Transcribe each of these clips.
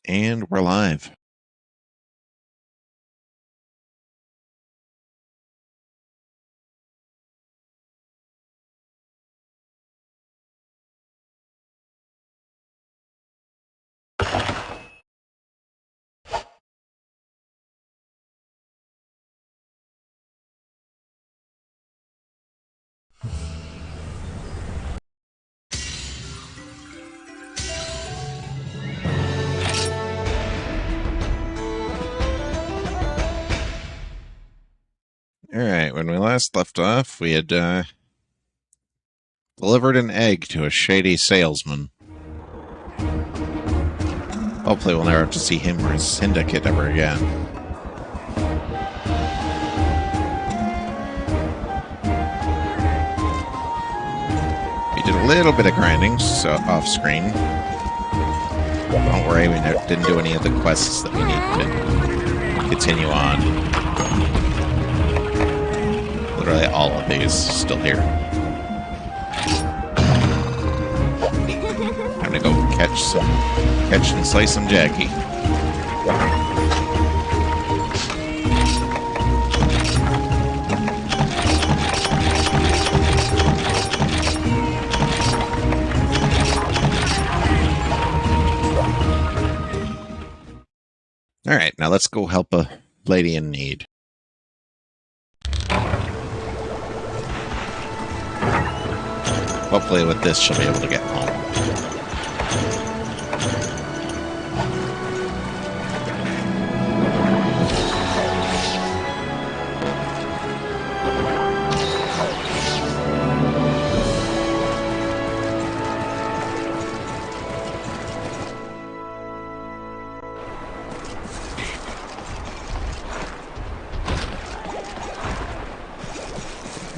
And we're live. Alright, when we last left off, we had delivered an egg to a shady salesman. Hopefully we'll never have to see him or his syndicate ever again. We did a little bit of grinding, so off-screen. Don't worry, we didn't do any of the quests that we need to continue on. Literally all of these still here. Time to go catch and slay some Jackie. Alright, now let's go help a lady in need. Hopefully with this she'll be able to get home.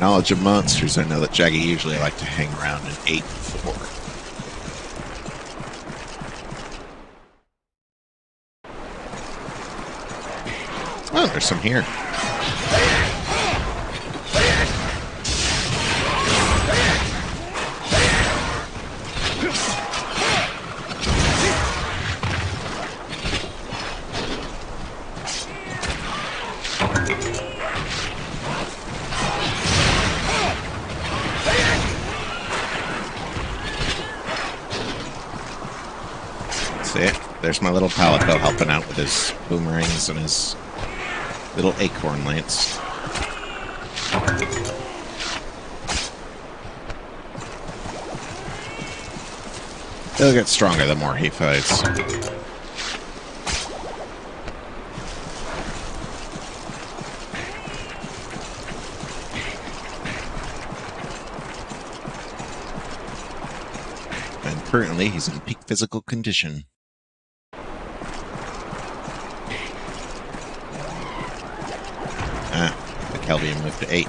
Knowledge of monsters, I know that Jaggy usually like to hang around in 8 and 4. Oh, there's some here. There's my little Palico helping out with his boomerangs and his little acorn lance. He'll get stronger the more he fights. And currently he's in peak physical condition. The Kelvin moved to 8.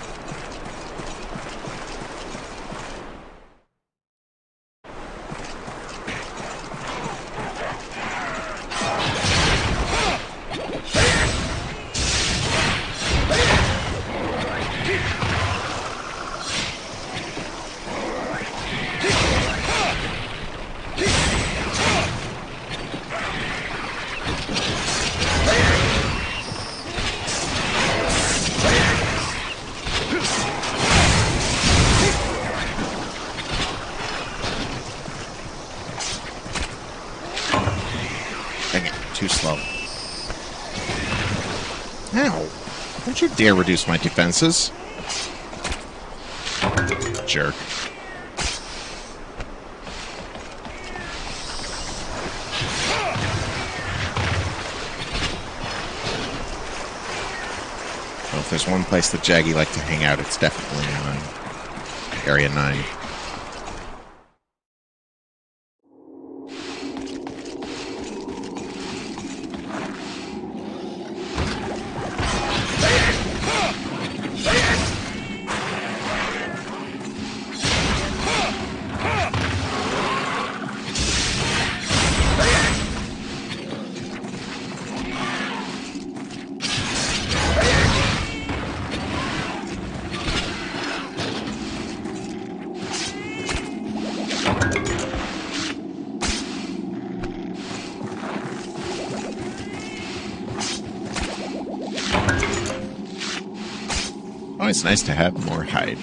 Too slow. Ow! Don't you dare reduce my defenses. Jerk. Well, if there's one place that Jaggy liked to hang out, it's definitely on Area 9. Always nice to have more hide.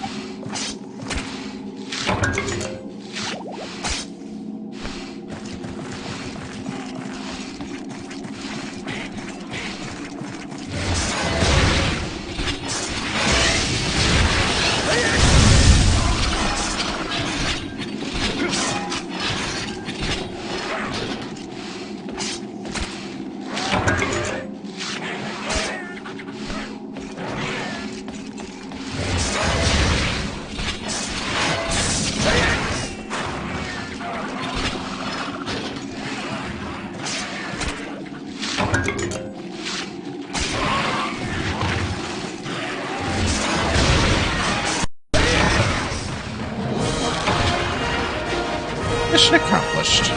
Mission accomplished.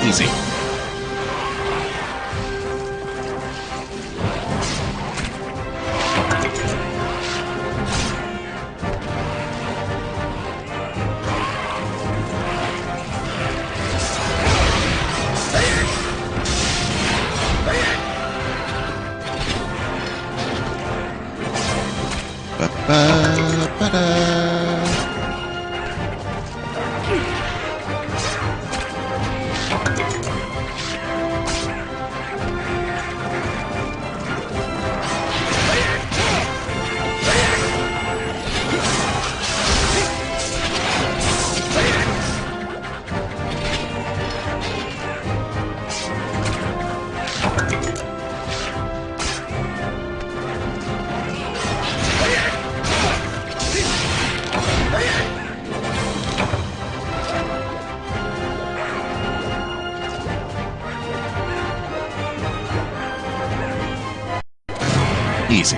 Easy. Ba-ba-ba-da. Easy.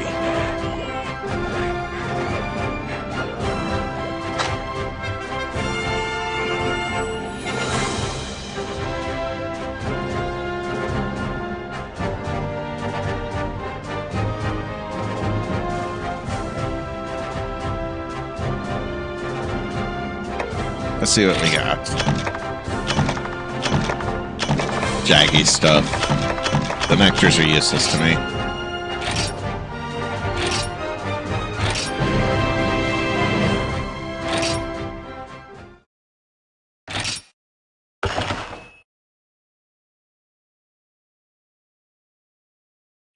Let's see what we got. Jaggy stuff. The nectars are useless to me.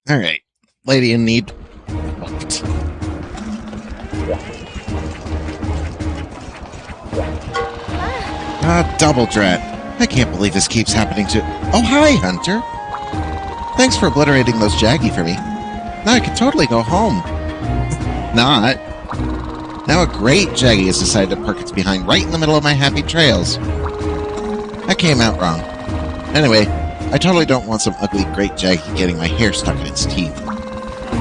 Alright. Lady in need. What? Ah, double drat. I can't believe this keeps happening to... Oh, hi, Hunter. Thanks for obliterating those Jaggy for me. Now I can totally go home. Not. Now a great Jaggy has decided to park its behind right in the middle of my happy trails. I came out wrong. Anyway, I totally don't want some ugly great Jaggy getting my hair stuck in its teeth.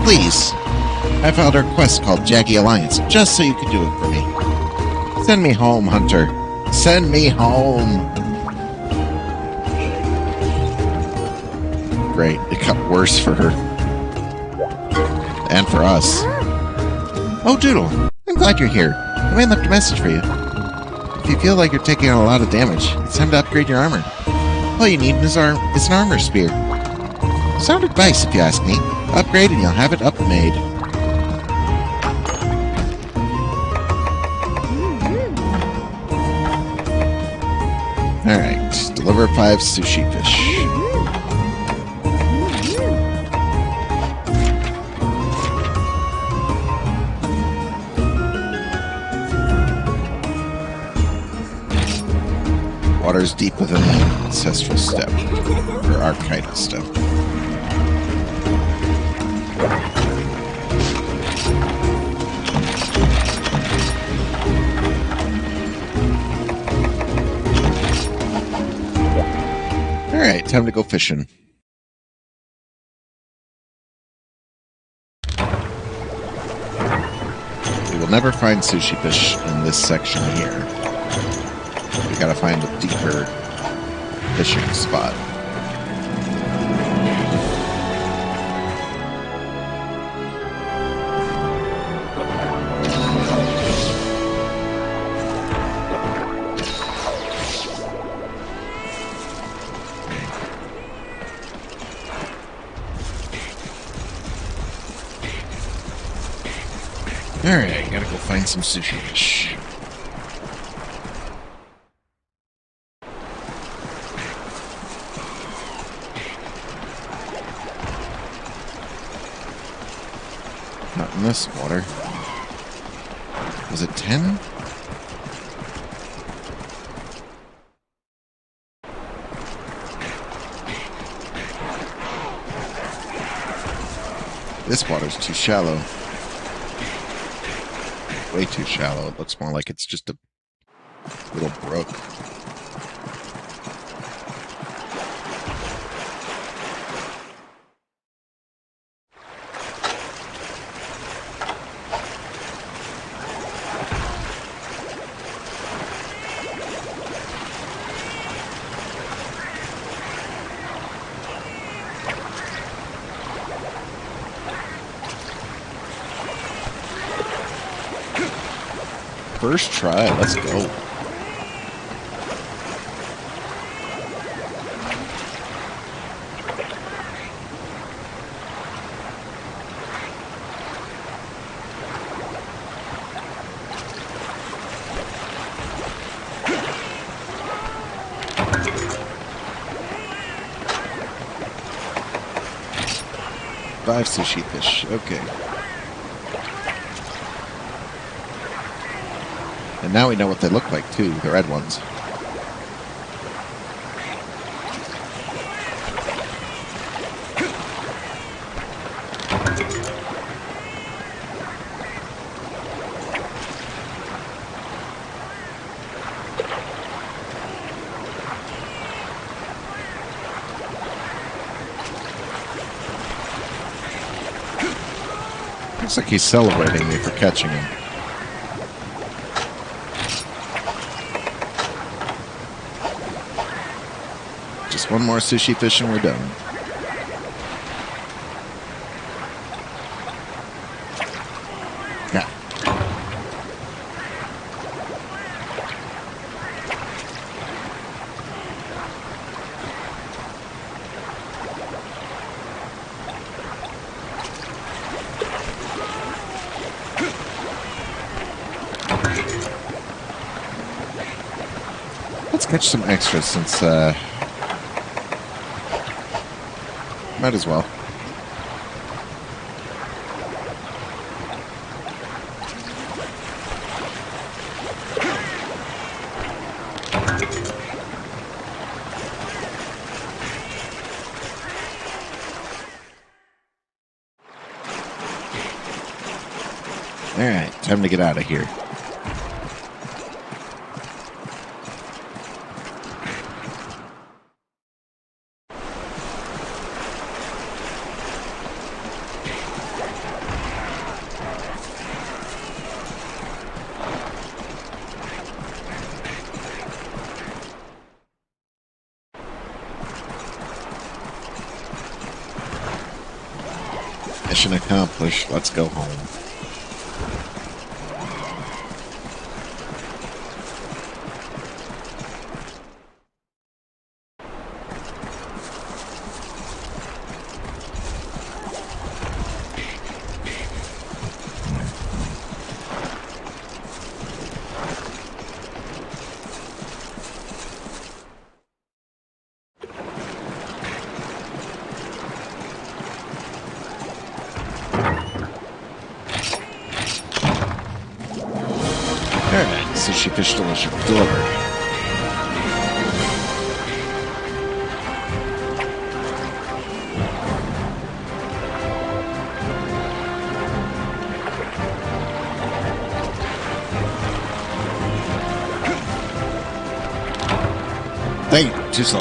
Please. I filed a request called Jaggy Alliance, just so you could do it for me. Send me home, Hunter. Send me home. Great. It got worse for her. And for us. Oh, Doodle. I'm glad you're here. The man left a message for you. If you feel like you're taking on a lot of damage, it's time to upgrade your armor. All you need is an armor spear. Sound advice, if you ask me. Upgrade and you'll have it up-made. Alright, deliver 5 sushi fish. Waters deep within the ancestral step, or archival step. Alright, time to go fishing. We will never find sushi fish in this section here. We gotta find a deeper fishing spot. Alright, gotta go find some sushi fish. Not in this water. Was it 10? This water's too shallow. Way too shallow. It looks more like it's just a little brook. First try, let's go. Five sushi fish, okay. And now we know what they look like, too, the red ones. Looks like he's celebrating me for catching him. Just one more sushi fish and we're done. Yeah. Let's catch some extras since, might as well. Alright, time to get out of here. Mission accomplished. Let's go home. Alright, sushi fish delivered. Thank you, too slow.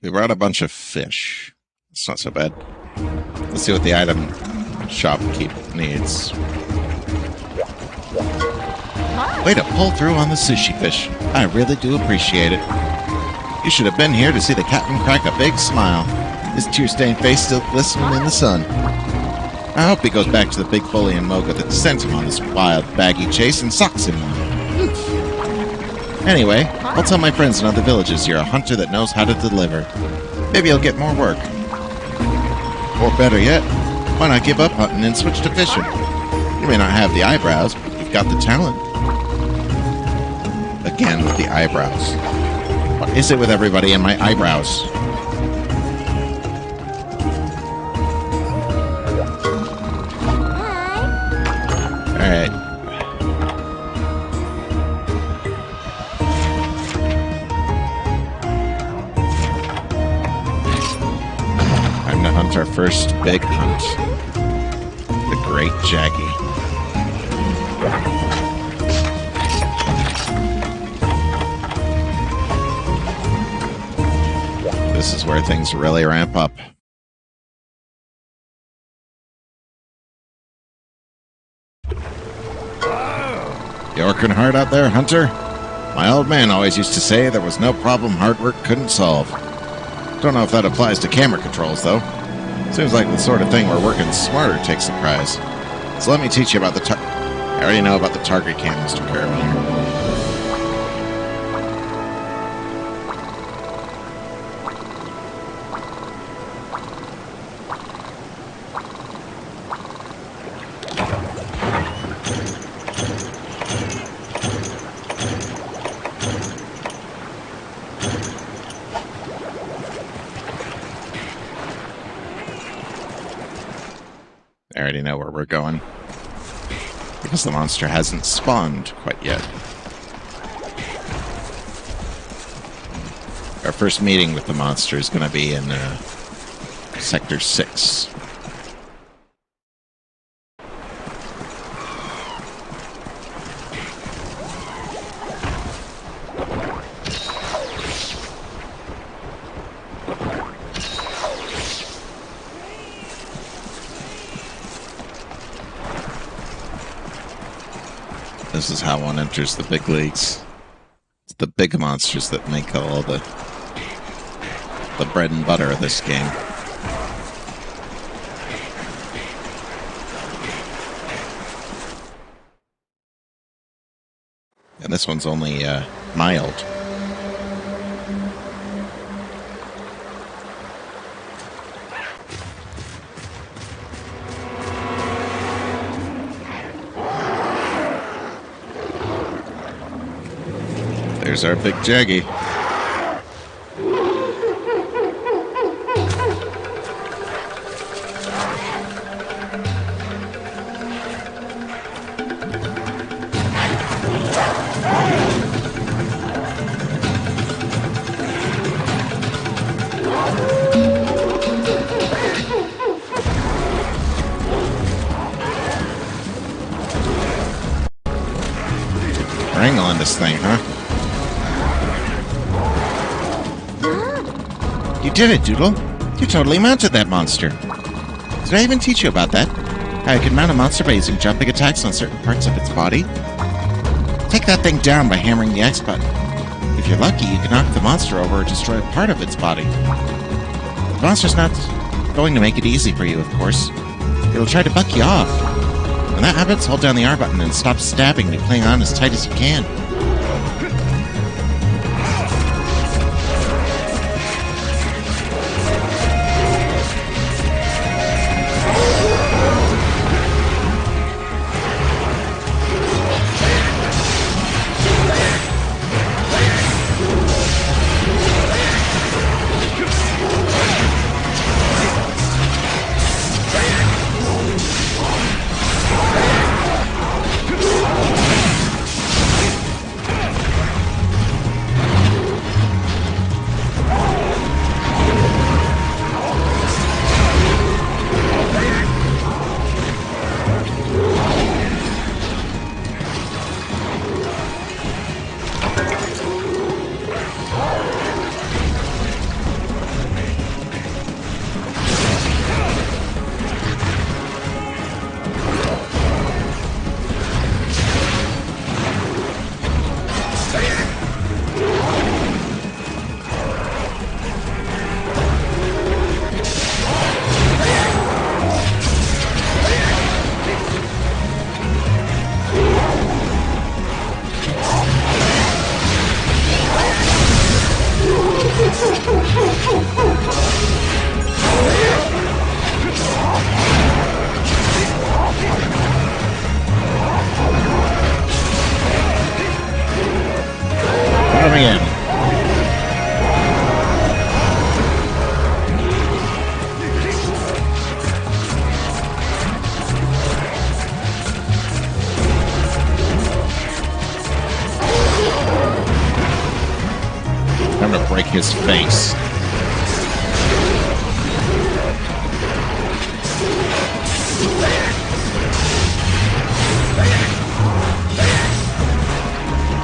We brought a bunch of fish. It's not so bad. Let's see what the item shop needs. Way to pull through on the sushi fish. I really do appreciate it. You should have been here to see the captain crack a big smile. His tear-stained face still glistening in the sun. I hope he goes back to the big bully and Moga that sent him on this wild, baggy chase and socks him one. Anyway, I'll tell my friends in other villages you're a hunter that knows how to deliver. Maybe you'll get more work. Or better yet, why not give up hunting and switch to fishing? You may not have the eyebrows, but you've got the talent. Again with the eyebrows. What is it with everybody and my eyebrows? Alright. Time to hunt our first big hunt. The Great Jaggy. This is where things really ramp up. You working hard out there, Hunter? My old man always used to say there was no problem hard work couldn't solve. Don't know if that applies to camera controls, though. Seems like the sort of thing where working smarter takes the prize. So let me teach you about the I already know about the target cam, Mr. Caravan. I already know where we're going. Because the monster hasn't spawned quite yet. Our first meeting with the monster is going to be in Sector 6. This is how one enters the big leagues. It's the big monsters that make all the bread and butter of this game. And this one's only mild. There's our big Jaggy. Wrangling this thing, huh? You did it, Doodle. You totally mounted that monster. Did I even teach you about that? How you can mount a monster by using jumping attacks on certain parts of its body? Take that thing down by hammering the X button. If you're lucky, you can knock the monster over or destroy a part of its body. The monster's not going to make it easy for you, of course. It'll try to buck you off. When that happens, hold down the R button and stop stabbing and cling on as tight as you can. his face.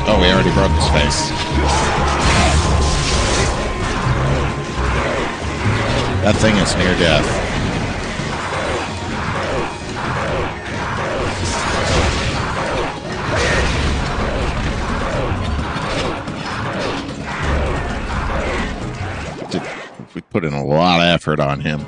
Oh, we already broke his face. That thing is near death. We put in a lot of effort on him.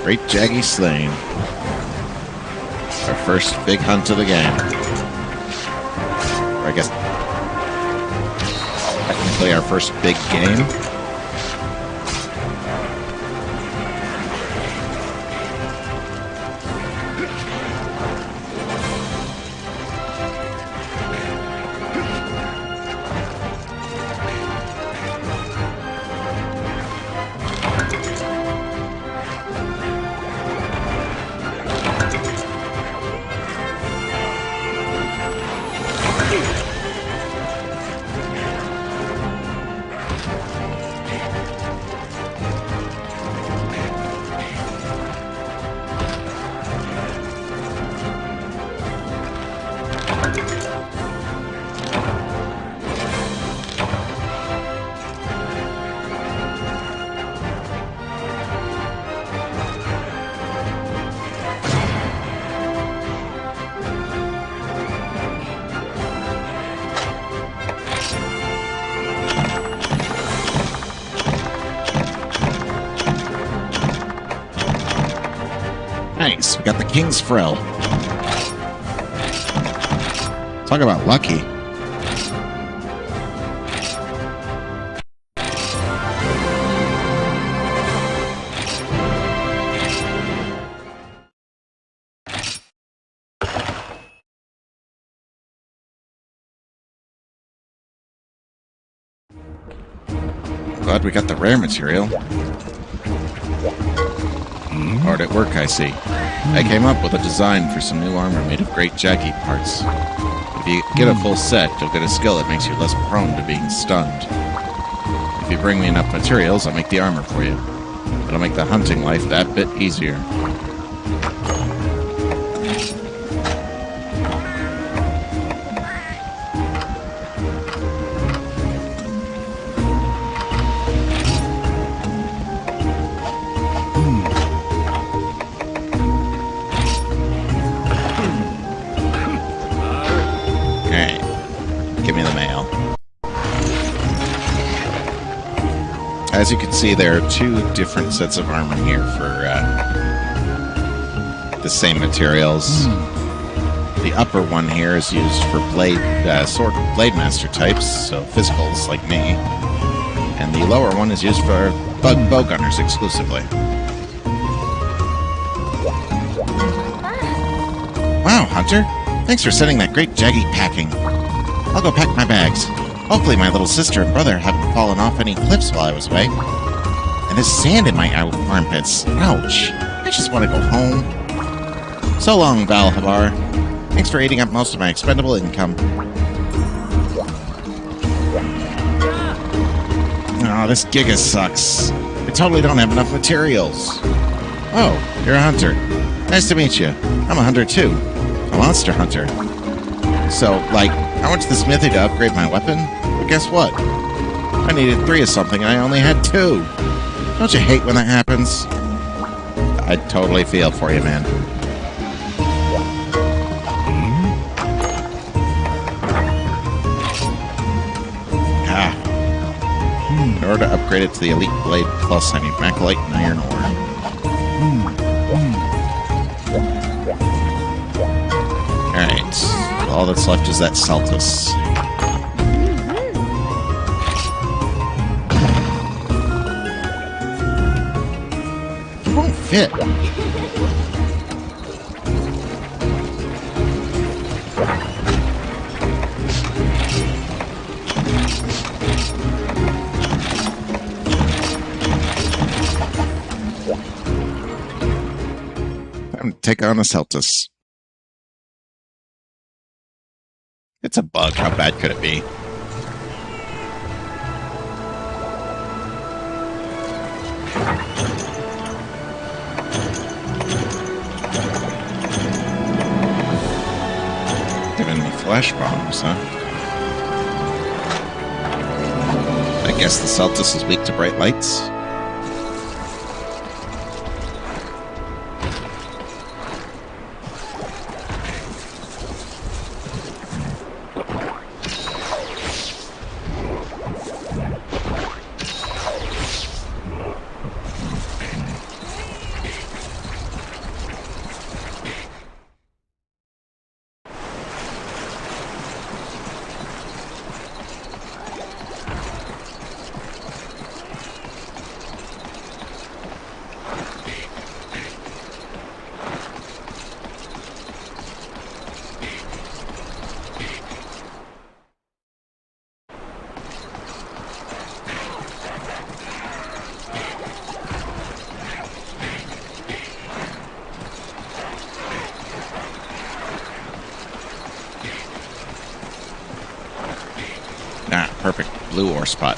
Great Jaggy slain. Our first big hunt of the game. Or I guess technically our first big game. Nice, we got the King's Frill. Talk about lucky. Glad we got the rare material. Hard at work, I see. I came up with a design for some new armor made of great jaggy parts. If you get a full set, you'll get a skill that makes you less prone to being stunned. If you bring me enough materials, I'll make the armor for you. It'll make the hunting life that bit easier. As you can see, there are two different sets of armor here for the same materials. The upper one here is used for sword blade master types, so physicals like me. And the lower one is used for bow gunners exclusively. Wow, Hunter! Thanks for sending that great jaggy packing. I'll go pack my bags. Hopefully my little sister and brother haven't fallen off any cliffs while I was away. And there's sand in my armpits. Ouch. I just want to go home. So long, Valhavar. Thanks for eating up most of my expendable income. Oh, this Giga sucks. I totally don't have enough materials. Oh, you're a hunter. Nice to meet you. I'm a hunter too. A monster hunter. So, like, I went to the smithy to upgrade my weapon, but guess what? I needed 3 of something and I only had 2. Don't you hate when that happens? I totally feel for you, man. In order to upgrade it to the Elite Blade Plus, I need Macrolite and Iron Ore. Alright. All that's left is that Celtus. fit. Time to take on a Celtus. It's a bug. How bad could it be? Giving me flash bombs, huh? I guess the Celtus is weak to bright lights. Perfect blue ore spot.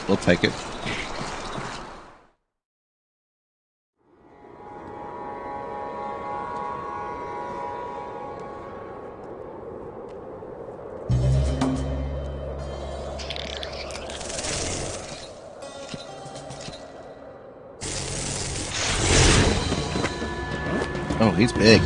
We'll take it. Oh, he's big.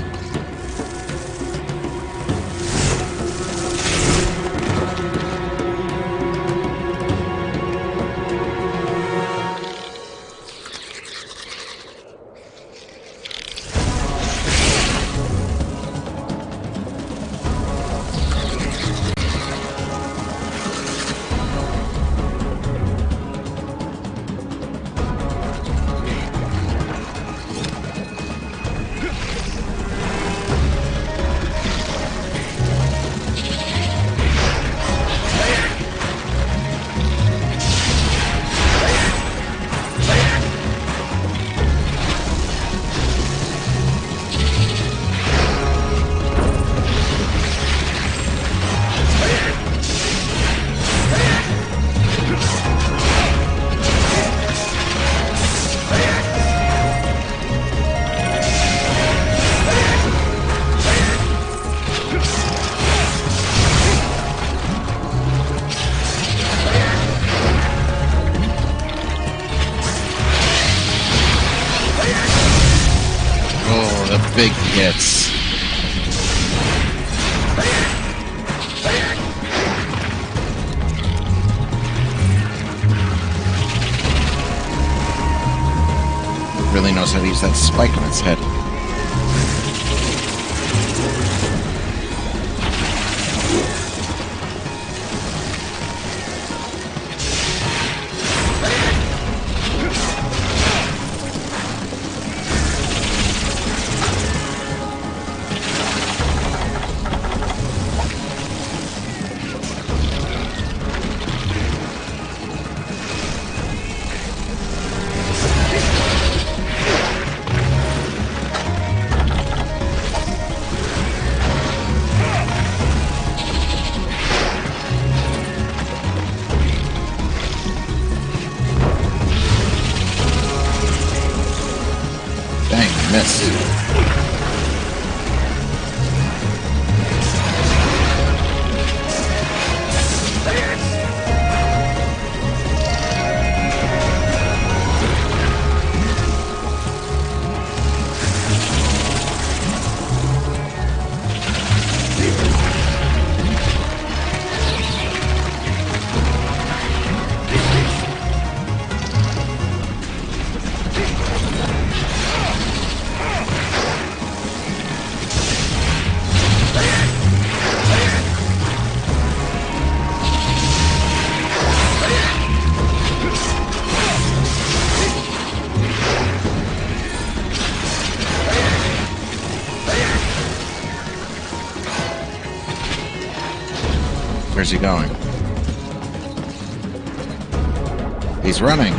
Big hits. Really knows how to use that spike on its head. Miss. Where's he going? He's running.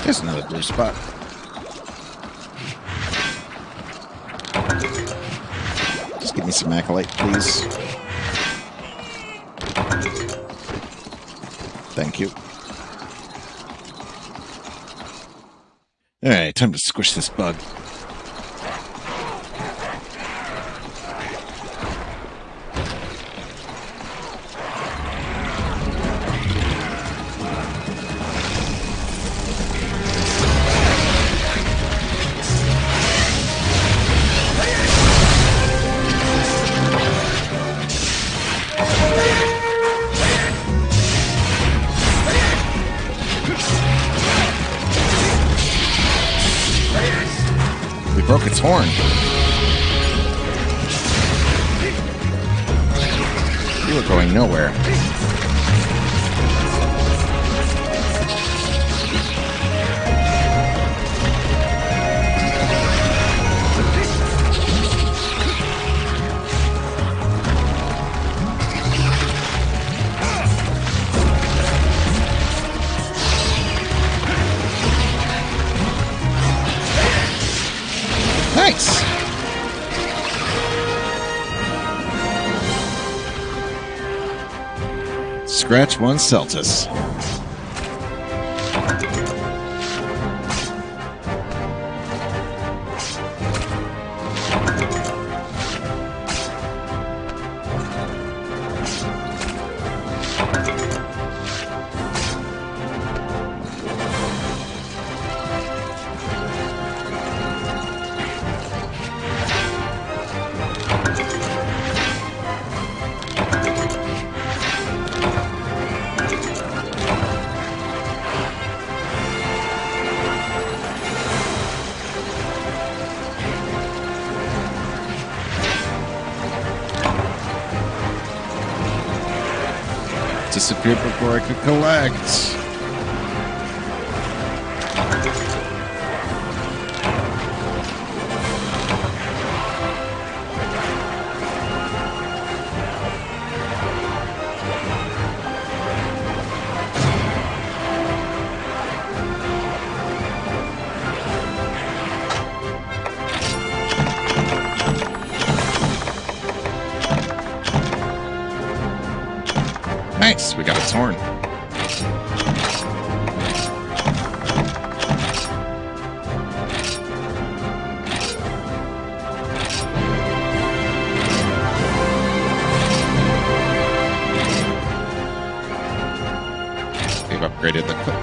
There's another blue spot. Just give me some acolyte, please. Thank you. Alright, time to squish this bug. Broke its horn. You were going nowhere. Nice! Scratch one Celtus. Disappeared before I could collect. Nice, we got its horn. We've upgraded the cook.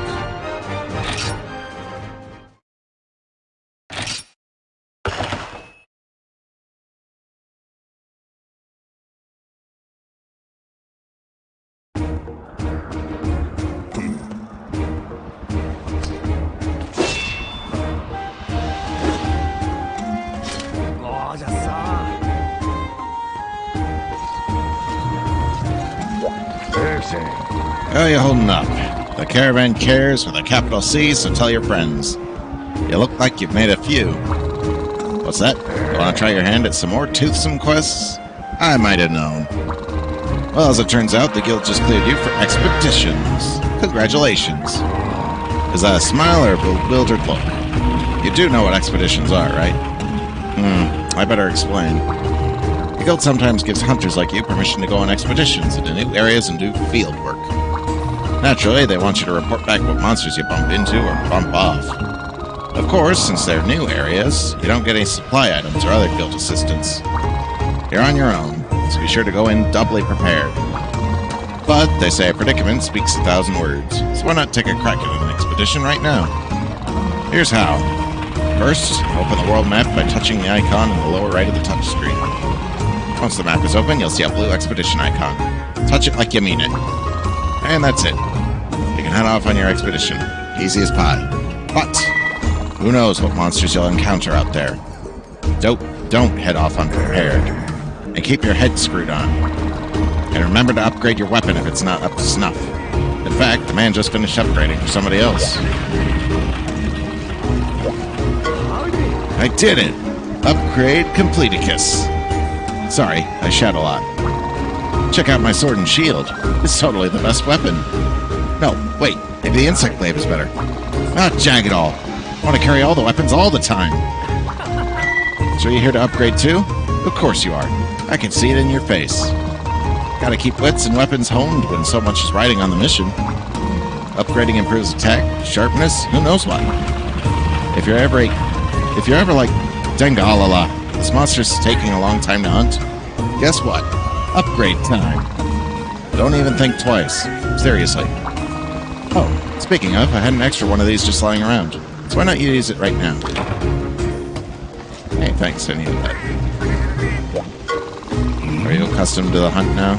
How are you holding up? The caravan cares with a capital C, so tell your friends. You look like you've made a few. What's that? You want to try your hand at some more toothsome quests? I might have known. Well, as it turns out, the guild just cleared you for expeditions. Congratulations. Is that a smile or a bewildered look? You do know what expeditions are, right? I better explain. The guild sometimes gives hunters like you permission to go on expeditions into new areas and do field work. Naturally, they want you to report back what monsters you bump into or bump off. Of course, since they're new areas, you don't get any supply items or other guild assistance. You're on your own, so be sure to go in doubly prepared. But they say a predicament speaks 1,000 words, so why not take a crack at an expedition right now? Here's how. First, open the world map by touching the icon in the lower right of the touchscreen. Once the map is open, you'll see a blue expedition icon. Touch it like you mean it. And that's it. You can head off on your expedition. Easy as pie. But Who knows what monsters you'll encounter out there. Don't head off unprepared. And keep your head screwed on. And remember to upgrade your weapon if it's not up to snuff. In fact, the man just finished upgrading for somebody else. I did it! Upgrade Completicus. Sorry, I shout a lot. Check out my sword and shield. It's totally the best weapon. No, wait, maybe the insect glaive is better. Ah, jag it all. I want to carry all the weapons all the time. So you're here to upgrade too? Of course you are. I can see it in your face. Gotta keep wits and weapons honed when so much is riding on the mission. Upgrading improves attack, sharpness, who knows what. If you're ever like Dengalala, this monster's taking a long time to hunt, guess what? Upgrade time. Don't even think twice. Seriously. Oh, speaking of, I had an extra one of these just lying around. So why not use it right now? Hey, thanks, I needed that. Are you accustomed to the hunt now?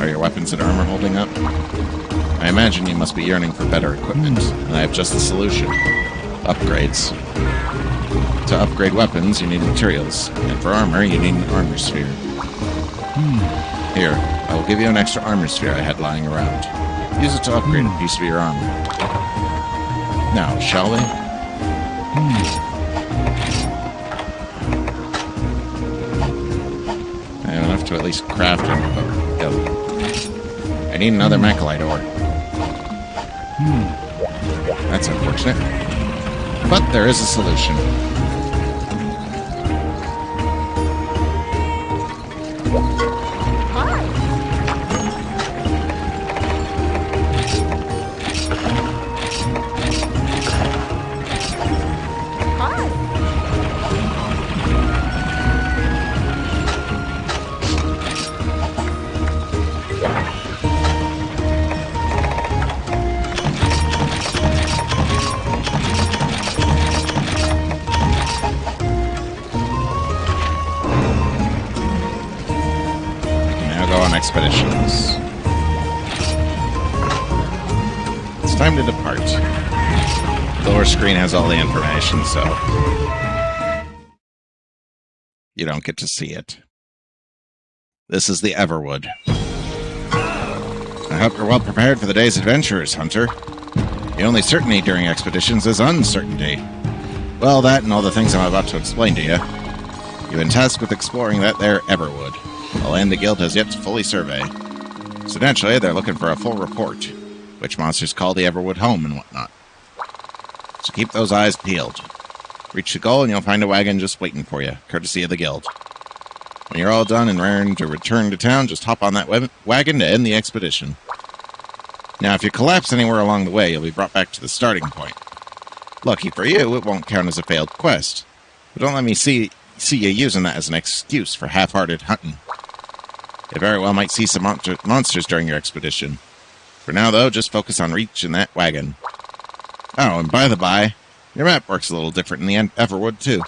Are your weapons and armor holding up? I imagine you must be yearning for better equipment, and I have just the solution. Upgrades. To upgrade weapons, you need materials, and for armor, you need an armor sphere. Here, I will give you an extra armor sphere I had lying around. Use it to upgrade a piece of your armor. Now, shall we? I have enough to at least craft it. I need another Macalite ore. That's unfortunate. But there is a solution. Expeditions. It's time to depart. The lower screen has all the information, so you don't get to see it. This is the Everwood. I hope you're well prepared for the day's adventures, Hunter. The only certainty during expeditions is uncertainty. Well, that and all the things I'm about to explain to you. You've been tasked with exploring that there Everwood. A land the guild has yet to fully survey. So naturally, they're looking for a full report, which monsters call the Everwood home and whatnot. So keep those eyes peeled. Reach the goal and you'll find a wagon just waiting for you, courtesy of the guild. When you're all done and raring to return to town, just hop on that wagon to end the expedition. Now, if you collapse anywhere along the way, you'll be brought back to the starting point. Lucky for you, it won't count as a failed quest. But don't let me see you using that as an excuse for half-hearted hunting. You very well might see some monsters during your expedition. For now, though, just focus on reaching that wagon. Oh, and by the by, your map works a little different in the Everwood, too.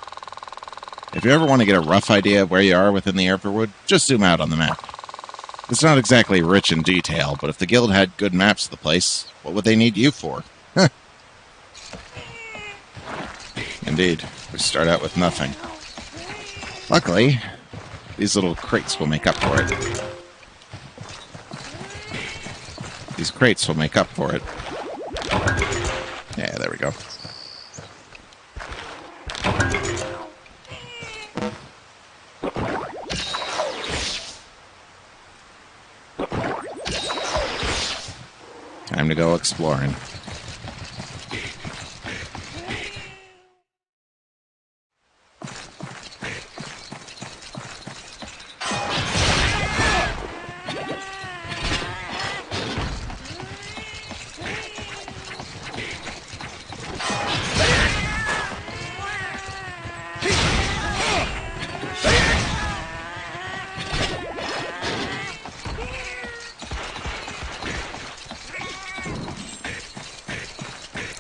If you ever want to get a rough idea of where you are within the Everwood, just zoom out on the map. It's not exactly rich in detail, but if the guild had good maps of the place, what would they need you for? Indeed, we start out with nothing. Luckily, these little crates will make up for it. These crates will make up for it. Yeah, there we go. Time to go exploring.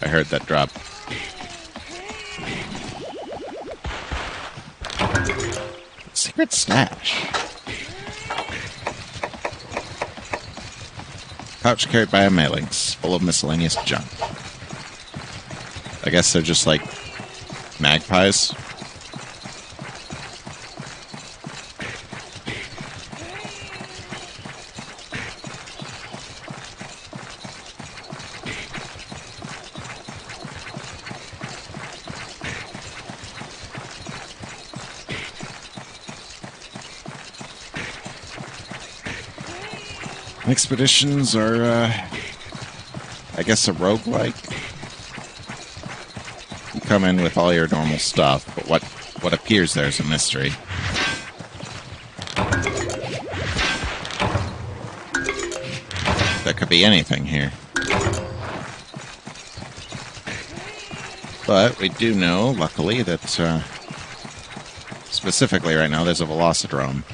I heard that drop. Secret stash. Pouch carried by a Malinx, full of miscellaneous junk. I guess they're just like magpies. Expeditions are, I guess, a roguelike. You come in with all your normal stuff, but what appears there is a mystery. There could be anything here. But we do know, luckily, that specifically right now there's a Velocidrome.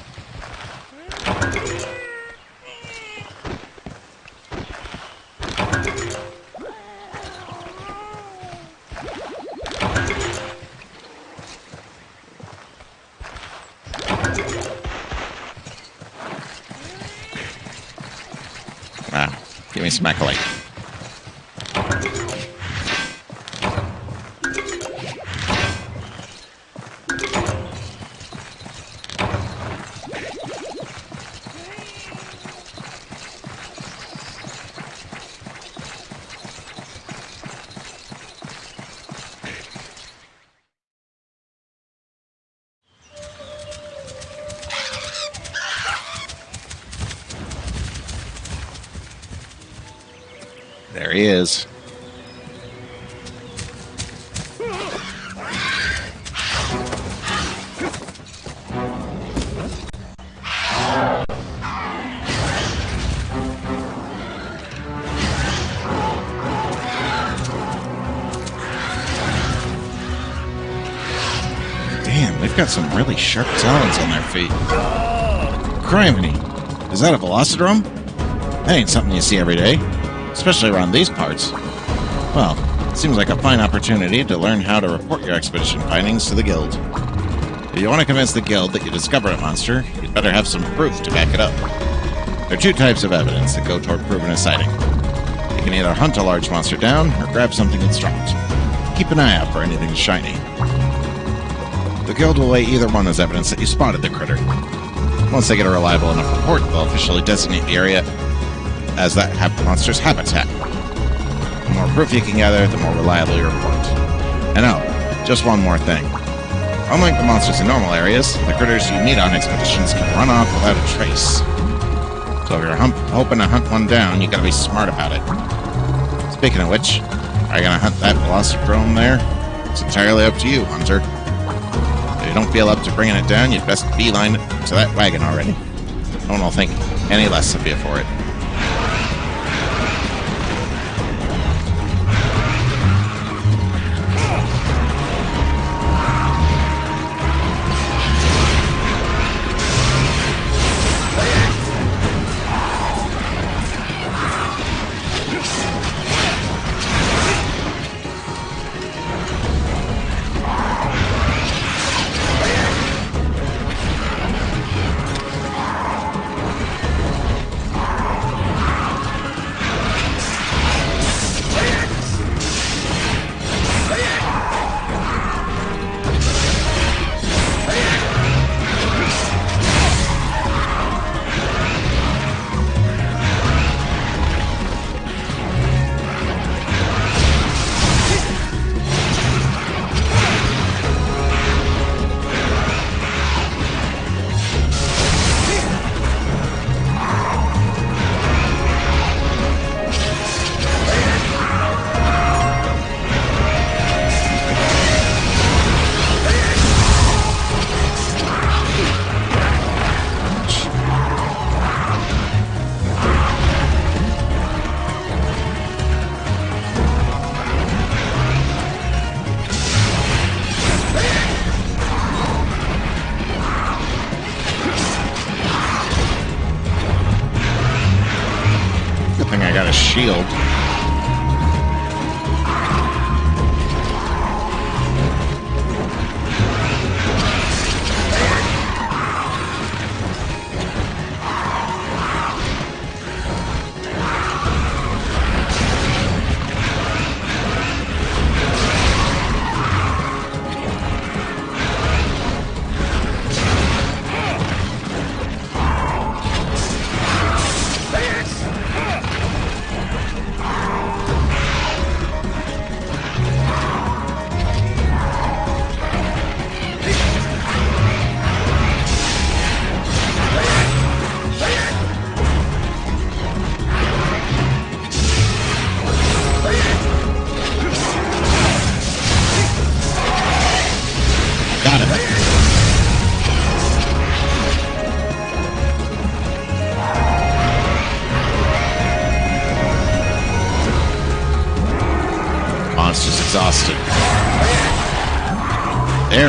Wow, give me some accolade. There he is. Damn, they've got some really sharp talons on their feet. Criminy! Is that a Velocidrome? That ain't something you see every day. Especially around these parts. Well, it seems like a fine opportunity to learn how to report your expedition findings to the guild. If you want to convince the guild that you discovered a monster, you'd better have some proof to back it up. There are two types of evidence that go toward proving a sighting. You can either hunt a large monster down, or grab something that's dropped. Keep an eye out for anything shiny. The guild will weigh either one as evidence that you spotted the critter. Once they get a reliable enough report, they'll officially designate the area as that monster's habitat. The more proof you can gather, the more reliable your report. And oh, just one more thing. Unlike the monsters in normal areas, the critters you meet on expeditions can run off without a trace. So if you're hoping to hunt one down, you gotta be smart about it. Speaking of which, are you gonna hunt that Velocidrome there? It's entirely up to you, Hunter. If you don't feel up to bringing it down, you'd best beeline it to that wagon already. No one will think any less of you for it. A shield.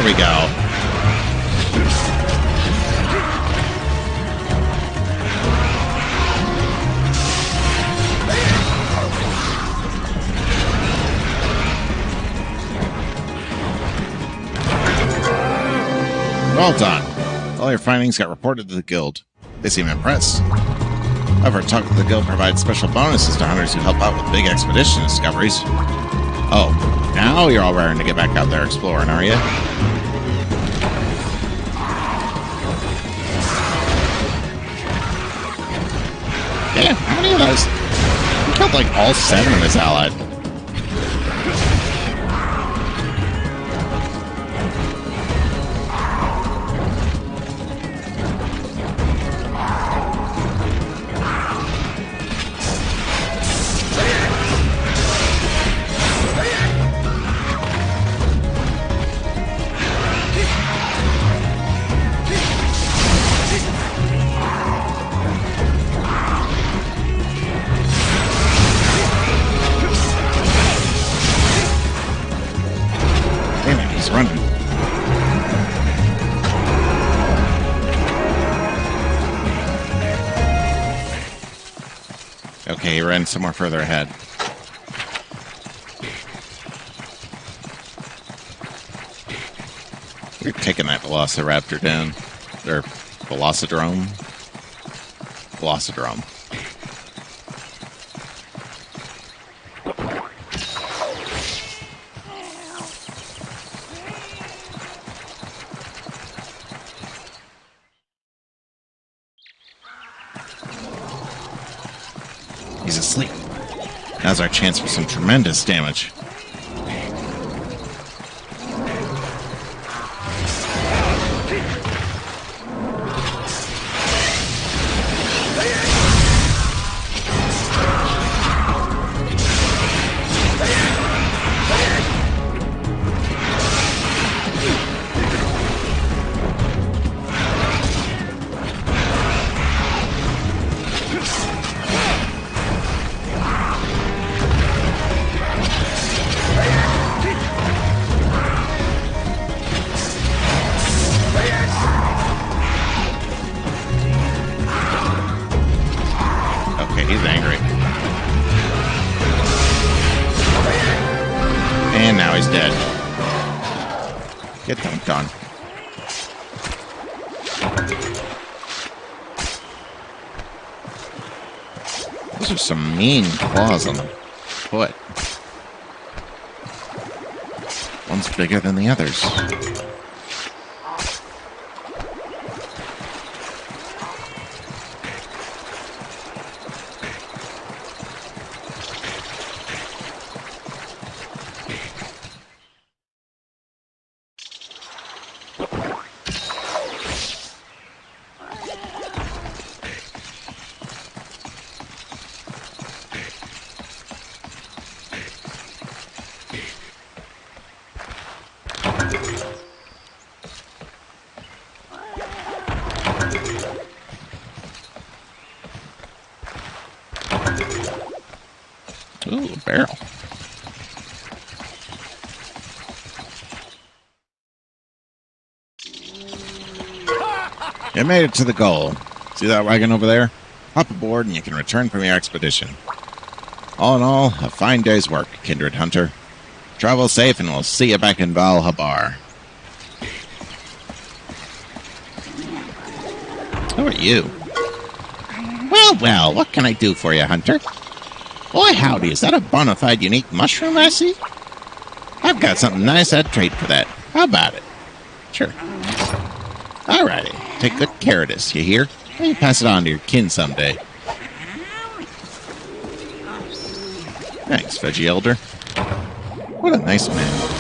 There we go. Well done. All your findings got reported to the guild. They seem impressed. I've heard talk that the guild provides special bonuses to hunters who help out with big expedition discoveries. Oh, now you're all raring to get back out there exploring, are you? Damn, how many of those? He killed like all 7 of his allies. Running. Okay, he ran somewhere further ahead. We're taking that Velociraptor down. Or Velocidrome. Velocidrome. He's asleep. Now's our chance for some tremendous damage. He's angry. And now he's dead. Get dunked on. Those are some mean claws on the foot. One's bigger than the others. Ooh, a barrel. You made it to the goal. See that wagon over there? Hop aboard and you can return from your expedition. All in all, a fine day's work, Kindred Hunter. Travel safe and we'll see you back in Valhabar. Who are you? Well, what can I do for you, Hunter? Boy, howdy, is that a bona fide unique mushroom I see? I've got something nice I'd trade for that. How about it? Sure. Alrighty, take good care of this, you hear? Maybe pass it on to your kin someday. Thanks, Veggie Elder. What a nice man.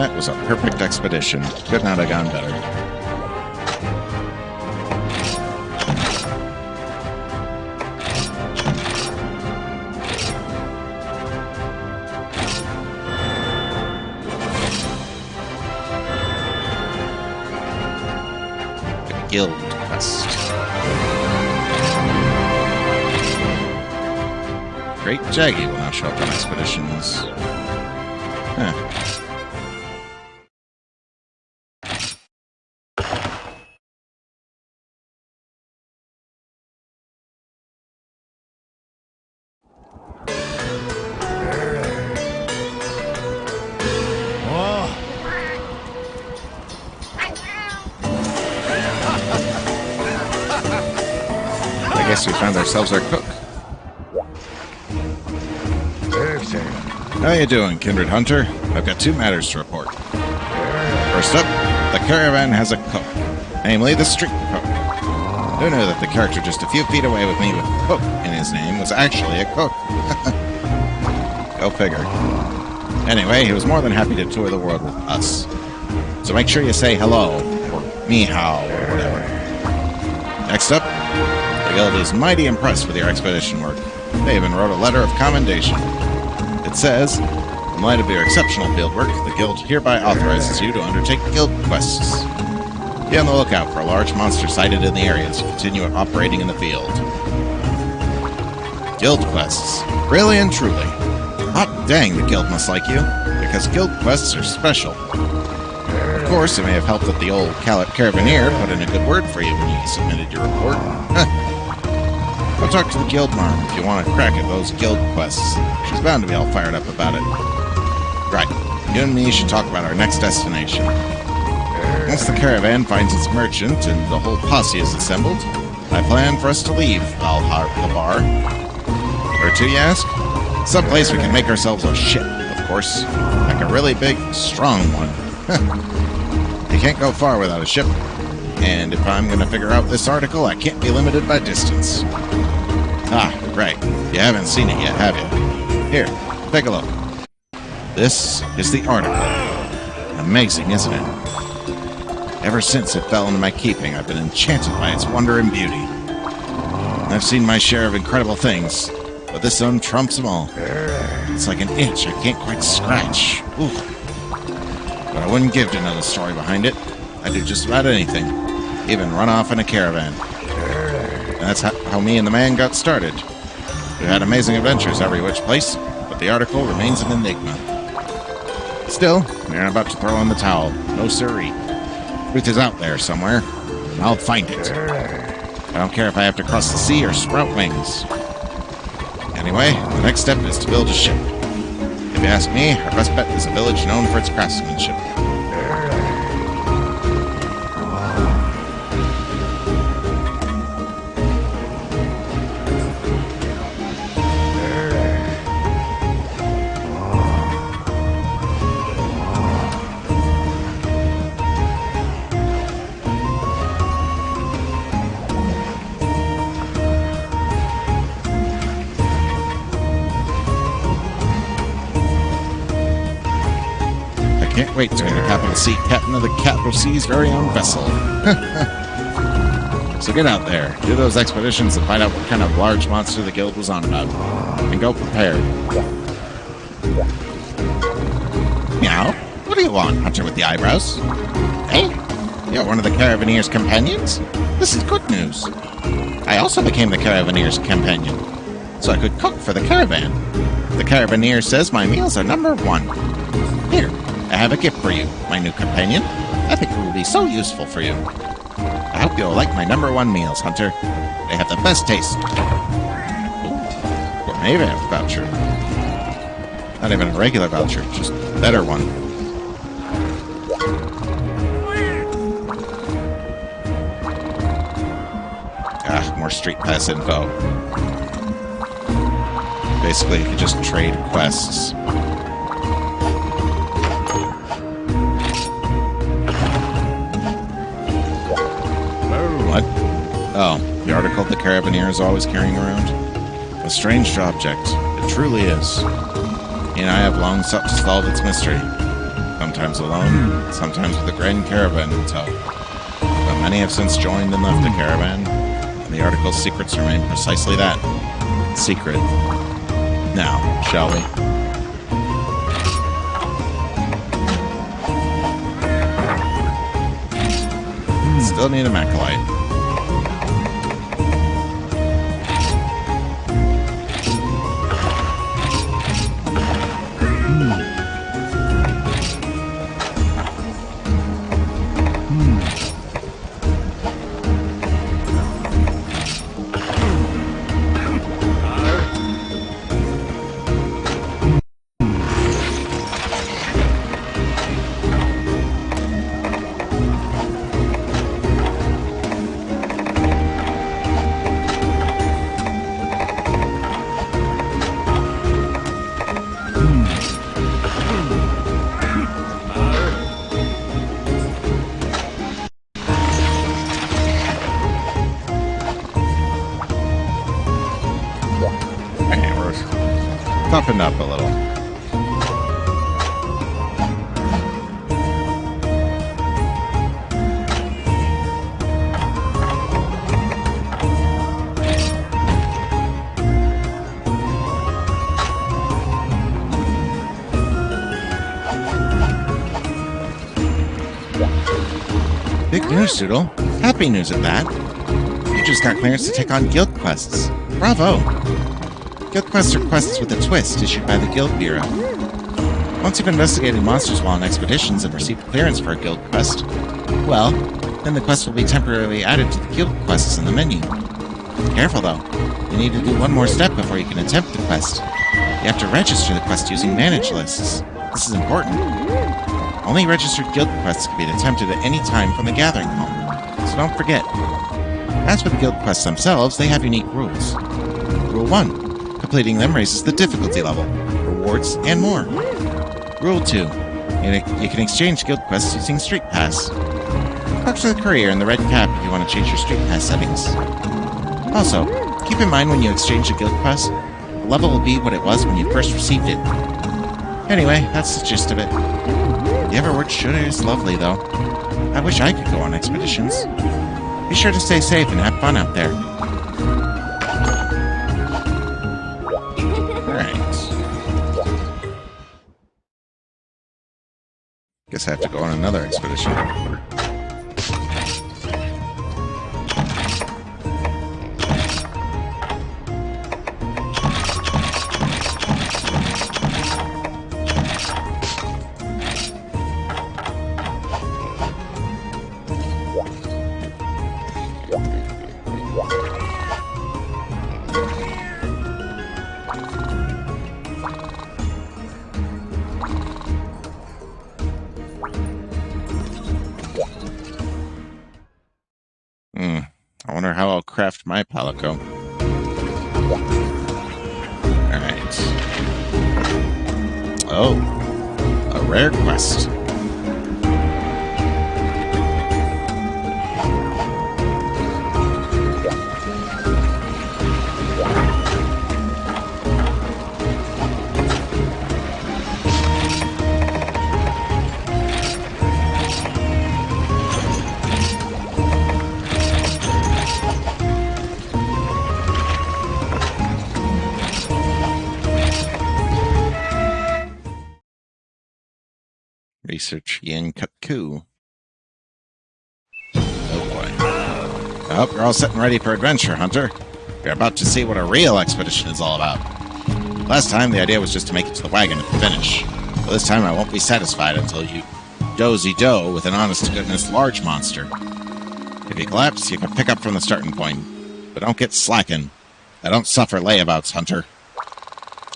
That was a perfect expedition. Could not have gone better. The Guild Quest. great Jaggy will not show up on expeditions. Huh. I guess we found ourselves our cook. How you doing, Kindred Hunter? I've got 2 matters to report. First up, the caravan has a cook, namely the street cook. Who knew that the character just a few feet away with me with cook in his name was actually a cook? Go figure. Anyway, he was more than happy to tour the world with us. So make sure you say hello, or ni hao, or whatever. Next up, the guild is mighty impressed with your expedition work. They even wrote a letter of commendation. It says, in light of your exceptional fieldwork, the guild hereby authorizes you to undertake guild quests. Be on the lookout for a large monster sighted in the area as you continue operating in the field. Guild quests. Really and truly. Hot dang, the guild must like you, because guild quests are special. Of course, it may have helped that the old Caravaneer put in a good word for you when you submitted your report. Go talk to the guild mom if you want to crack at those guild quests. She's bound to be all fired up about it. Right, you and me should talk about our next destination. Once the caravan finds its merchant and the whole posse is assembled, I plan for us to leave Valhar. Where to, you ask? Someplace we can make ourselves a ship, of course. Like a really big, strong one. You can't go far without a ship. And if I'm going to figure out this article, I can't be limited by distance. Ah, right. You haven't seen it yet, have you? Here, take a look. This is the article. Amazing, isn't it? Ever since it fell into my keeping, I've been enchanted by its wonder and beauty. I've seen my share of incredible things, but this one trumps them all. It's like an itch I can't quite scratch. Ooh. But I wouldn't give to know the story behind it. I'd do just about anything. Even run off in a caravan. And that's how me and the man got started. We've had amazing adventures every which place, but the article remains an enigma. Still, we're about to throw in the towel. No siree. Truth is out there somewhere, and I'll find it. I don't care if I have to cross the sea or sprout wings. Anyway, the next step is to build a ship. If you ask me, our best bet is a village known for its craftsmanship. Can't wait to be the capital C captain of the capital C's very own vessel. So get out there, do those expeditions and find out what kind of large monster the guild was on about. And go prepared. Meow? What do you want, Hunter with the eyebrows? Hey, you're one of the Caravaneer's companions? This is good news. I also became the Caravaneer's companion, so I could cook for the caravan. The Caravaneer says my meals are #1. Here. I have a gift for you, my new companion. I think it will be so useful for you. I hope you'll like my #1 meals, Hunter. They have the best taste. Ooh, gourmet voucher. Not even a regular voucher, just a better one. Ah, more Street Pass info. Basically, you could just trade quests. What? Oh, the article the Caravaneer is always carrying around? A strange object. It truly is. He and I have long sought to solve its mystery. Sometimes alone, sometimes with a grand caravan in tow. But many have since joined and left the caravan, and the article's secrets remain precisely that. Secret. Now, shall we? Still need a Macalite. toughened up a little. Big news, Doodle. Happy news at that. You just got clearance to take on guild quests. Bravo! Guild quests are quests with a twist issued by the Guild Bureau. Once you've investigated monsters while on expeditions and received clearance for a guild quest, well, then the quest will be temporarily added to the guild quests in the menu. Careful though, you need to do one more step before you can attempt the quest. You have to register the quest using manage lists. This is important. Only registered guild quests can be attempted at any time from the gathering home, so don't forget. As for the guild quests themselves, they have unique rules. Rule 1. Completing them raises the difficulty level, rewards, and more. Rule 2. You can exchange guild quests using Street Pass. Talk to the courier in the red cap if you want to change your Street Pass settings. Also, keep in mind when you exchange a guild quest, the level will be what it was when you first received it. Anyway, that's the gist of it. The Everward Shooter is lovely, though. I wish I could go on expeditions. Be sure to stay safe and have fun out there. Alright. Guess I have to go on another expedition. I wonder how I'll craft my palico. Alright. Oh. A rare quest. Research Yin Kutku. Oh boy. I hope you're all set and ready for adventure, Hunter. You're about to see what a real expedition is all about. Last time, the idea was just to make it to the wagon at the finish. But this time, I won't be satisfied until you dozy-do with an honest-to-goodness large monster. If you collapse, you can pick up from the starting point. But don't get slacking. I don't suffer layabouts, Hunter.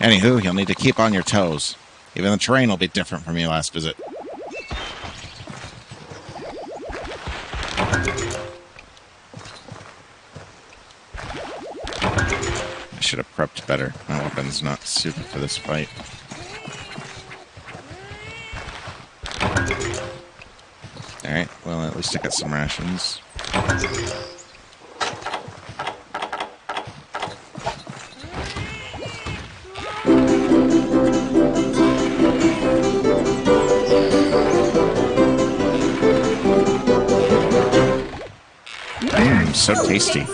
Anywho, you'll need to keep on your toes. Even the terrain will be different from your last visit. I should have prepped better. My weapon's not suited for this fight. Alright, well, at least I got some rations. So tasty.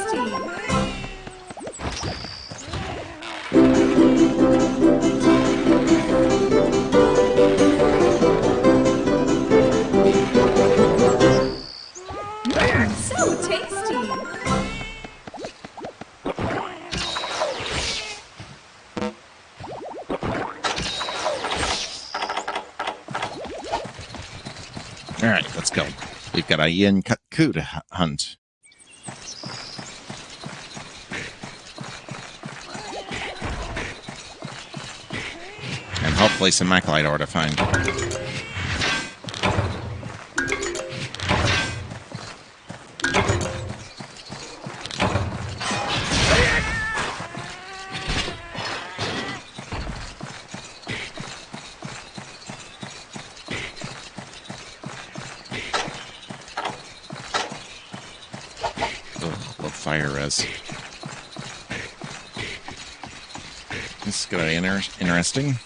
Alright, let's go. We've got a yin kutku to hunt. And hopefully some Macalite ore to find. Fire res. This is gonna be interesting.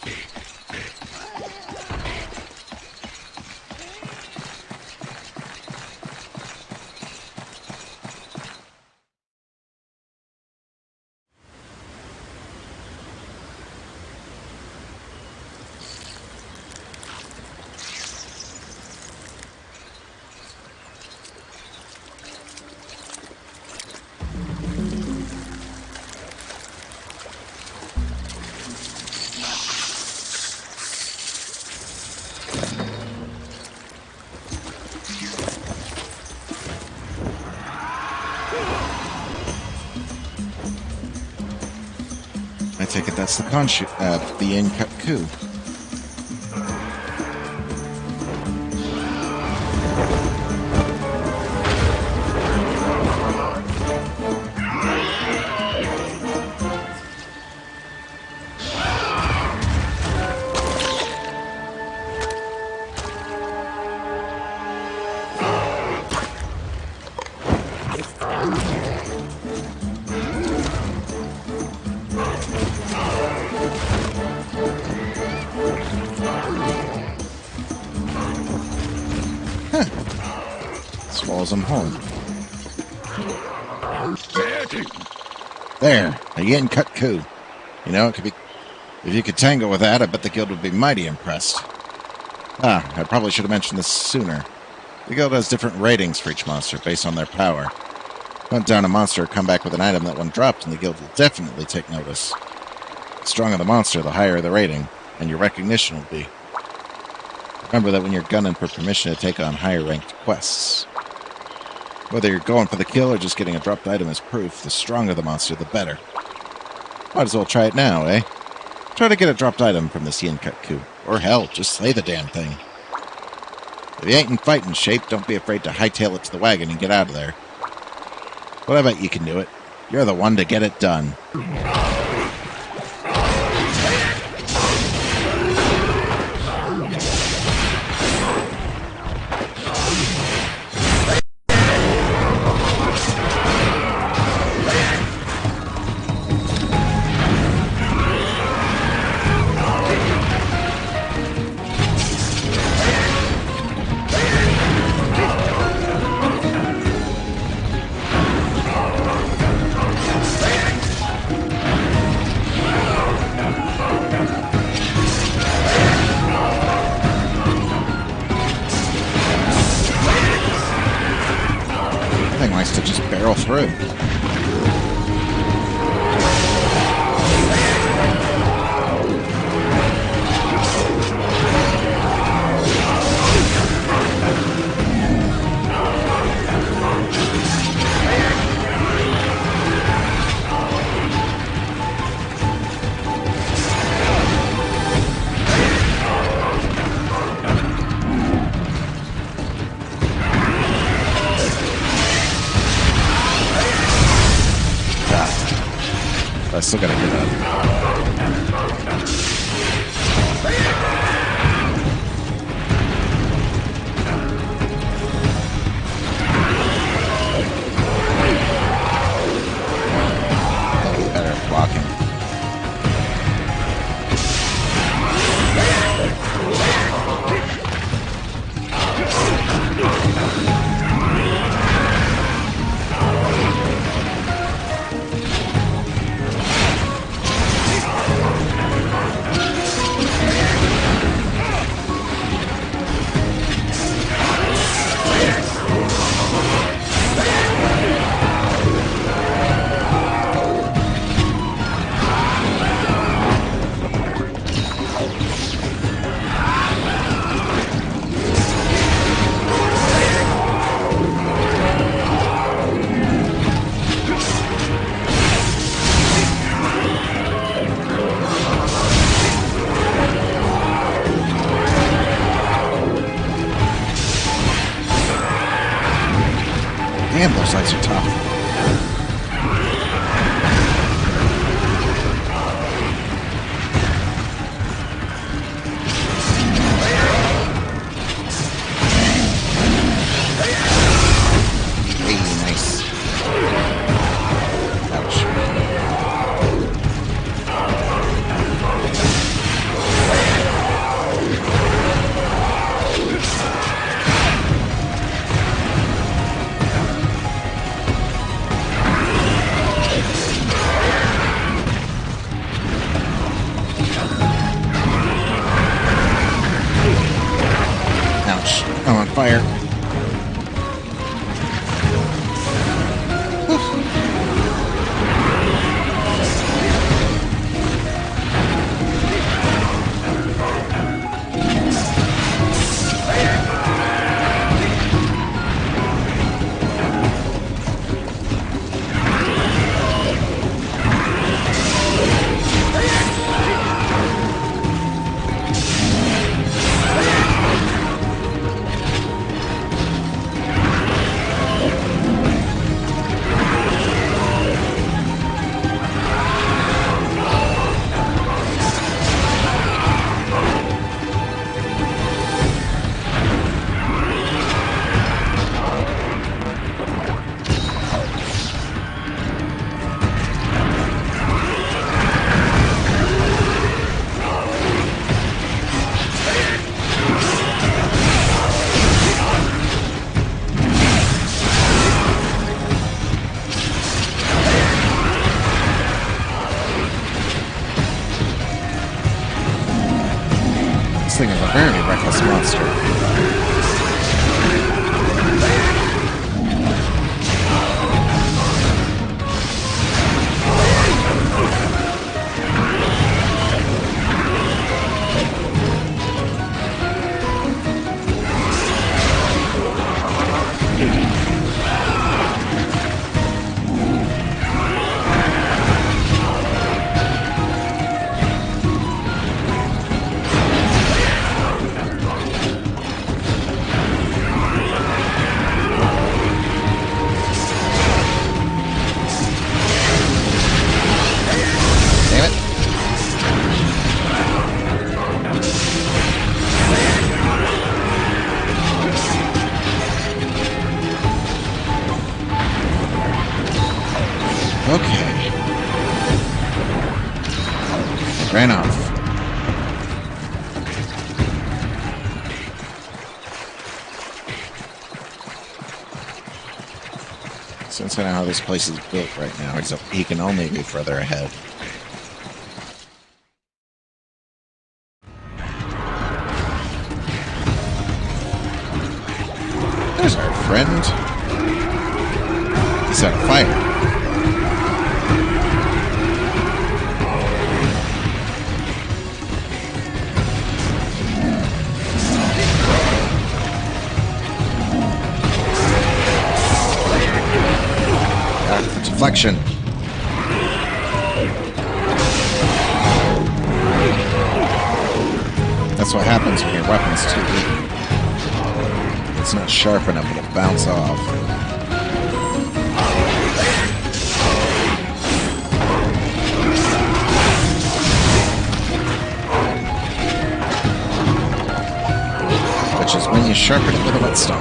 I take it that's the in-cut coup. Swallows them home. There, a yin-cut coup. You know, it could be. If you could tango with that, I bet the guild would be mighty impressed. Ah, I probably should have mentioned this sooner. The guild has different ratings for each monster based on their power. Hunt down a monster or come back with an item that when dropped, and the guild will definitely take notice. The stronger the monster, the higher the rating, and your recognition will be. Remember that when you're gunning for permission to take on higher-ranked quests. Whether you're going for the kill or just getting a dropped item as proof, the stronger the monster, the better. Might as well try it now, eh? Try to get a dropped item from this yin-cut coup. Or hell, just slay the damn thing. If you ain't in fighting shape, don't be afraid to hightail it to the wagon and get out of there. But I bet you can do it. You're the one to get it done. To just barrel through. I still gotta hear that. Better blocking. Damn, those lights are tough. Hey, nice. Ouch. fire. This thing is a very reckless monster. Okay. Ran off. Since I know how this place is built right now, he can only be further ahead. There's our friend. He's out of fire. Deflection. That's what happens when your weapon's too weak. It's not sharp enough, it'll bounce off. Which is when you sharpen it with a whetstone.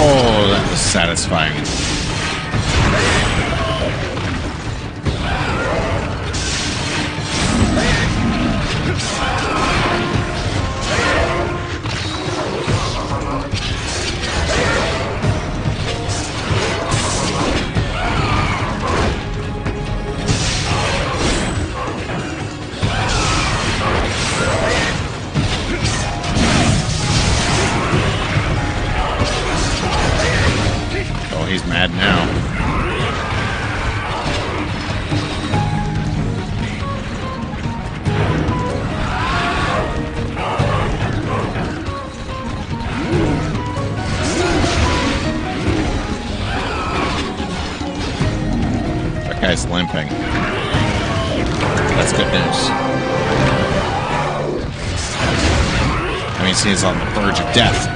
Oh, that was satisfying. He's mad now. That guy's limping. That's good news. That means he's on the verge of death.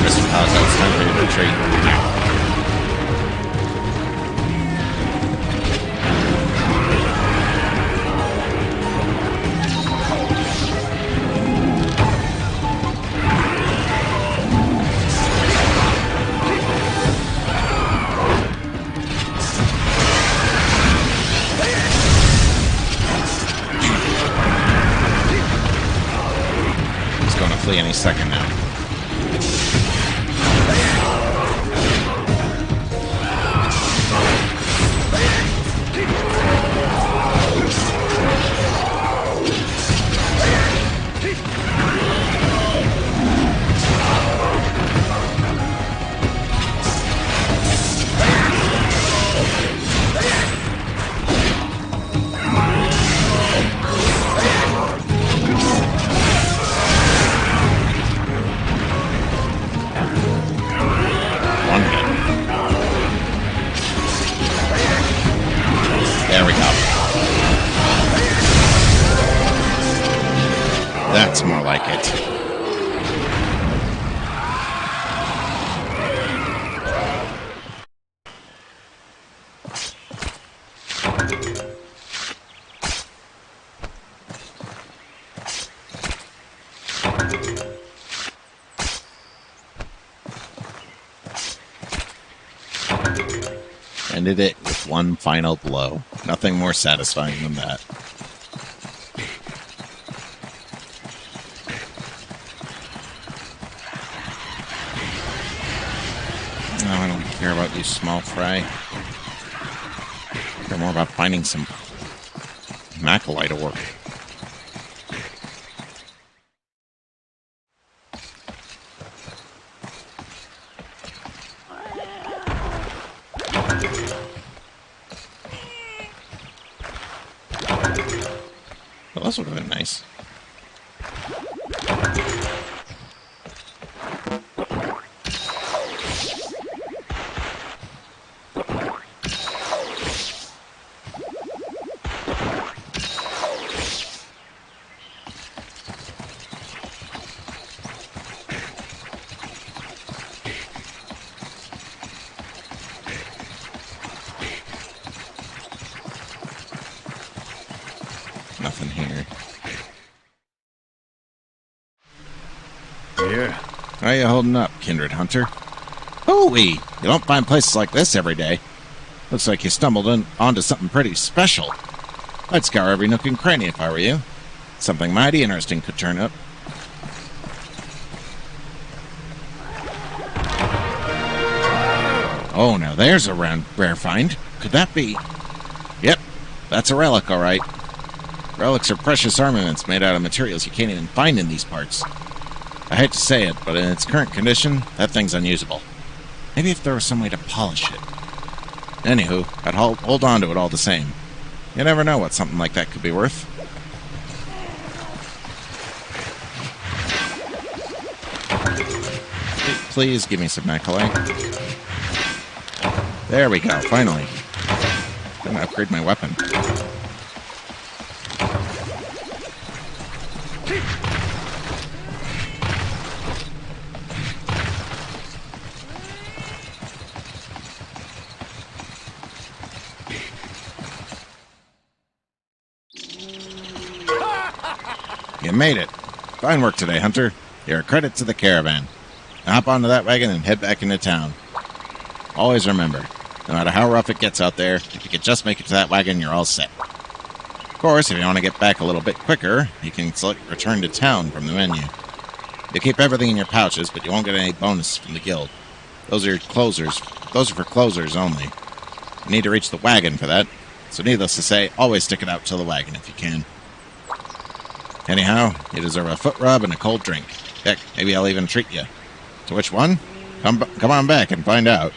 It's time for you to retreat. second now. There we go. That's more like it. Ended it with one final blow. Nothing more satisfying than that. No, I don't care about you, small fry. I care more about finding some Macalite to work. Well, this would have been nice. Nothing here. Yeah. How you holding up, Kindred Hunter? Hooey! You don't find places like this every day. Looks like you stumbled onto something pretty special. I'd scour every nook and cranny if I were you. Something mighty interesting could turn up. Oh, now there's a rare find. Could that be? Yep, that's a relic, all right. Relics are precious armaments made out of materials you can't even find in these parts. I hate to say it, but in its current condition, that thing's unusable. Maybe if there was some way to polish it. Anywho, I'd hold on to it all the same. You never know what something like that could be worth. Please give me some Macalite. There we go, finally. I'm gonna upgrade my weapon. You made it. Fine work today, Hunter. You're a credit to the caravan. Now hop onto that wagon and head back into town. Always remember, no matter how rough it gets out there, if you could just make it to that wagon, you're all set. Of course, if you want to get back a little bit quicker, you can select Return to Town from the menu. You keep everything in your pouches, but you won't get any bonus from the guild. Those are closers. Those are for closers only. You need to reach the wagon for that, so needless to say, always stick it out till the wagon if you can. Anyhow, you deserve a foot rub and a cold drink. Heck, maybe I'll even treat you. To which one? Come on back and find out.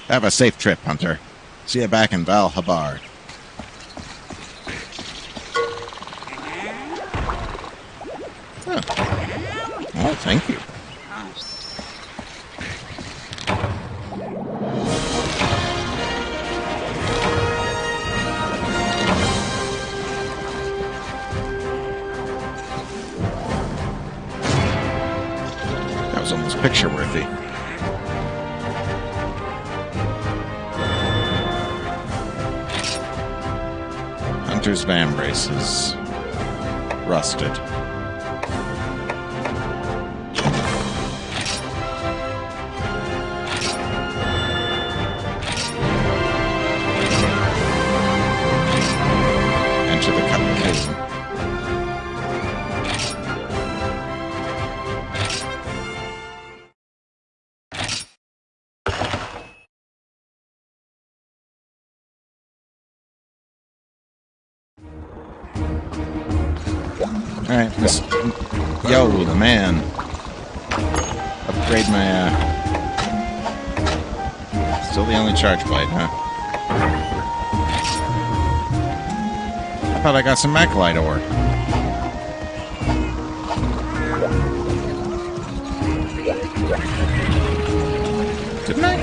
Have a safe trip, Hunter. See you back in Val Habar. Oh, thank you. That was almost picture-worthy. Hunter's van braces. Rusted. Enter the cave. Alright, yo, the man. Upgrade my, still the only charge blade, huh? I thought I got some Macalite ore. Didn't I?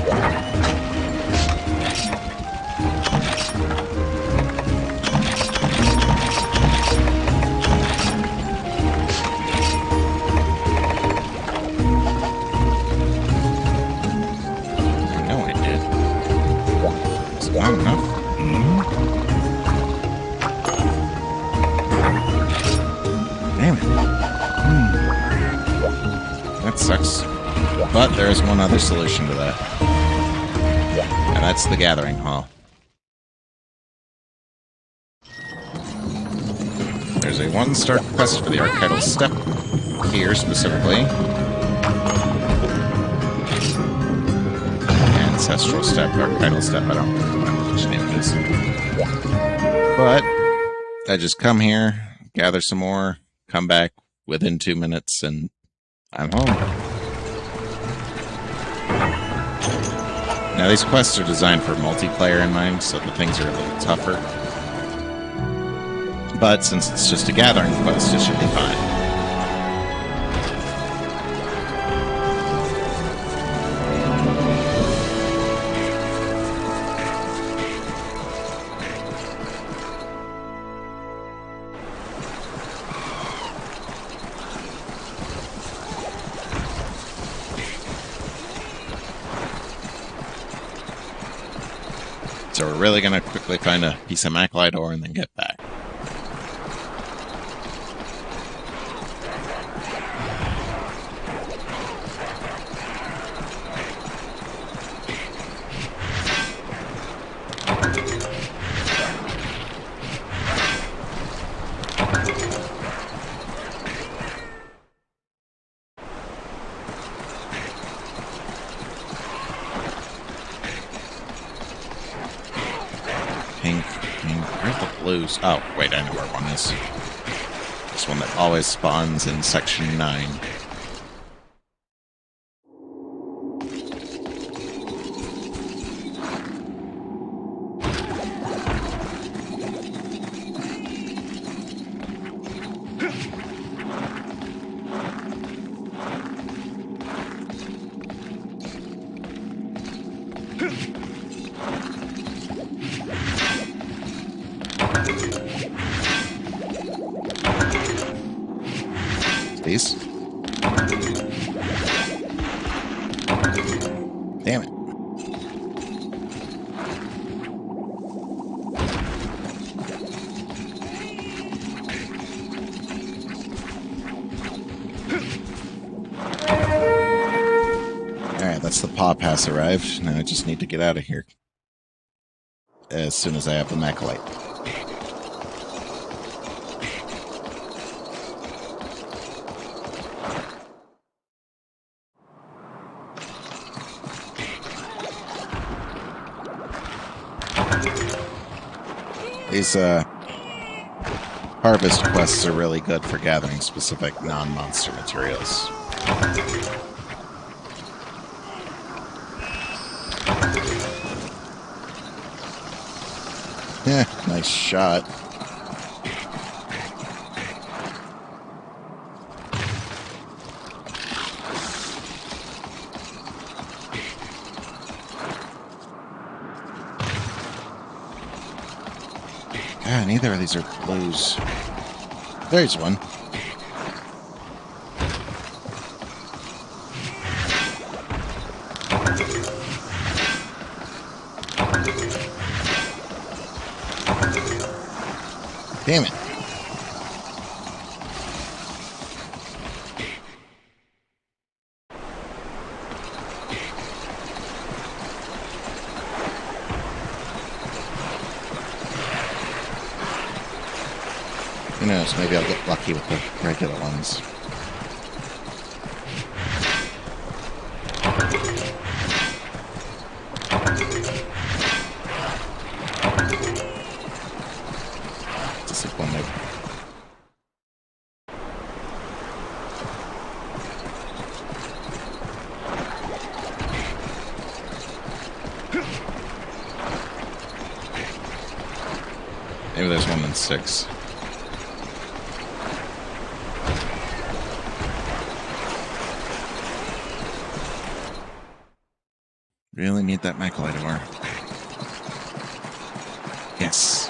Not enough. Damn it. That sucks. But there is one other solution to that. And that's the Gathering Hall. There's a 1-star quest for the Archital Step. Here, specifically. Ancestral Step, Archital Step, I don't remember which name it is. But I just come here, gather some more, come back within 2 minutes, and I'm home. Now these quests are designed for multiplayer in mind, so the things are a little tougher. But since it's just a gathering quest, it should be fine. So we're really going to quickly find a piece of Macalite ore and then get back. Where's the blues? Oh, wait, I know where one is. This one that always spawns in section 9. These. Damn it. Alright, that's the paw pass arrived. Now I just need to get out of here as soon as I have the Macalite. These harvest quests are really good for gathering specific non-monster materials. Yeah, nice shot. God, neither of these are blues. There's one. Damn it. Who knows, maybe I'll get lucky with the regular ones. Disappointed. Maybe there's one in 6. Really need that Macalite ore. Yes.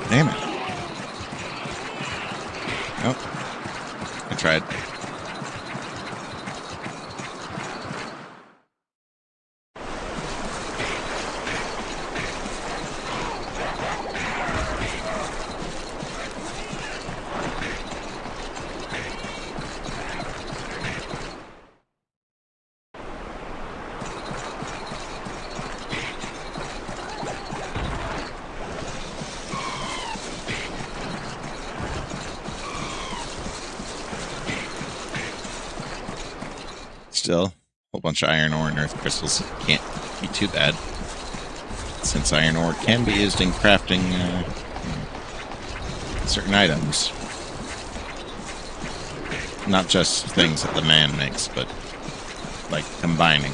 Damn it. Nope. I tried. Still, a whole bunch of iron ore and earth crystals can't be too bad, since iron ore can be used in crafting certain items. Not just things that the man makes, but like combining.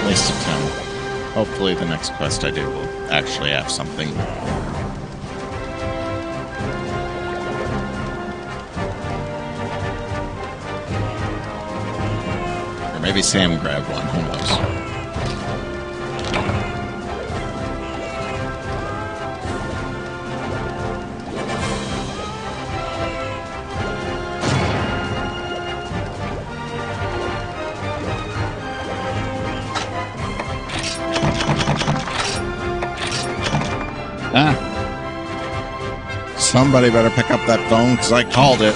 Waste of time. Hopefully the next quest I do will actually have something. Or maybe Sam grabbed one, who knows. Somebody better pick up that phone, because I called it.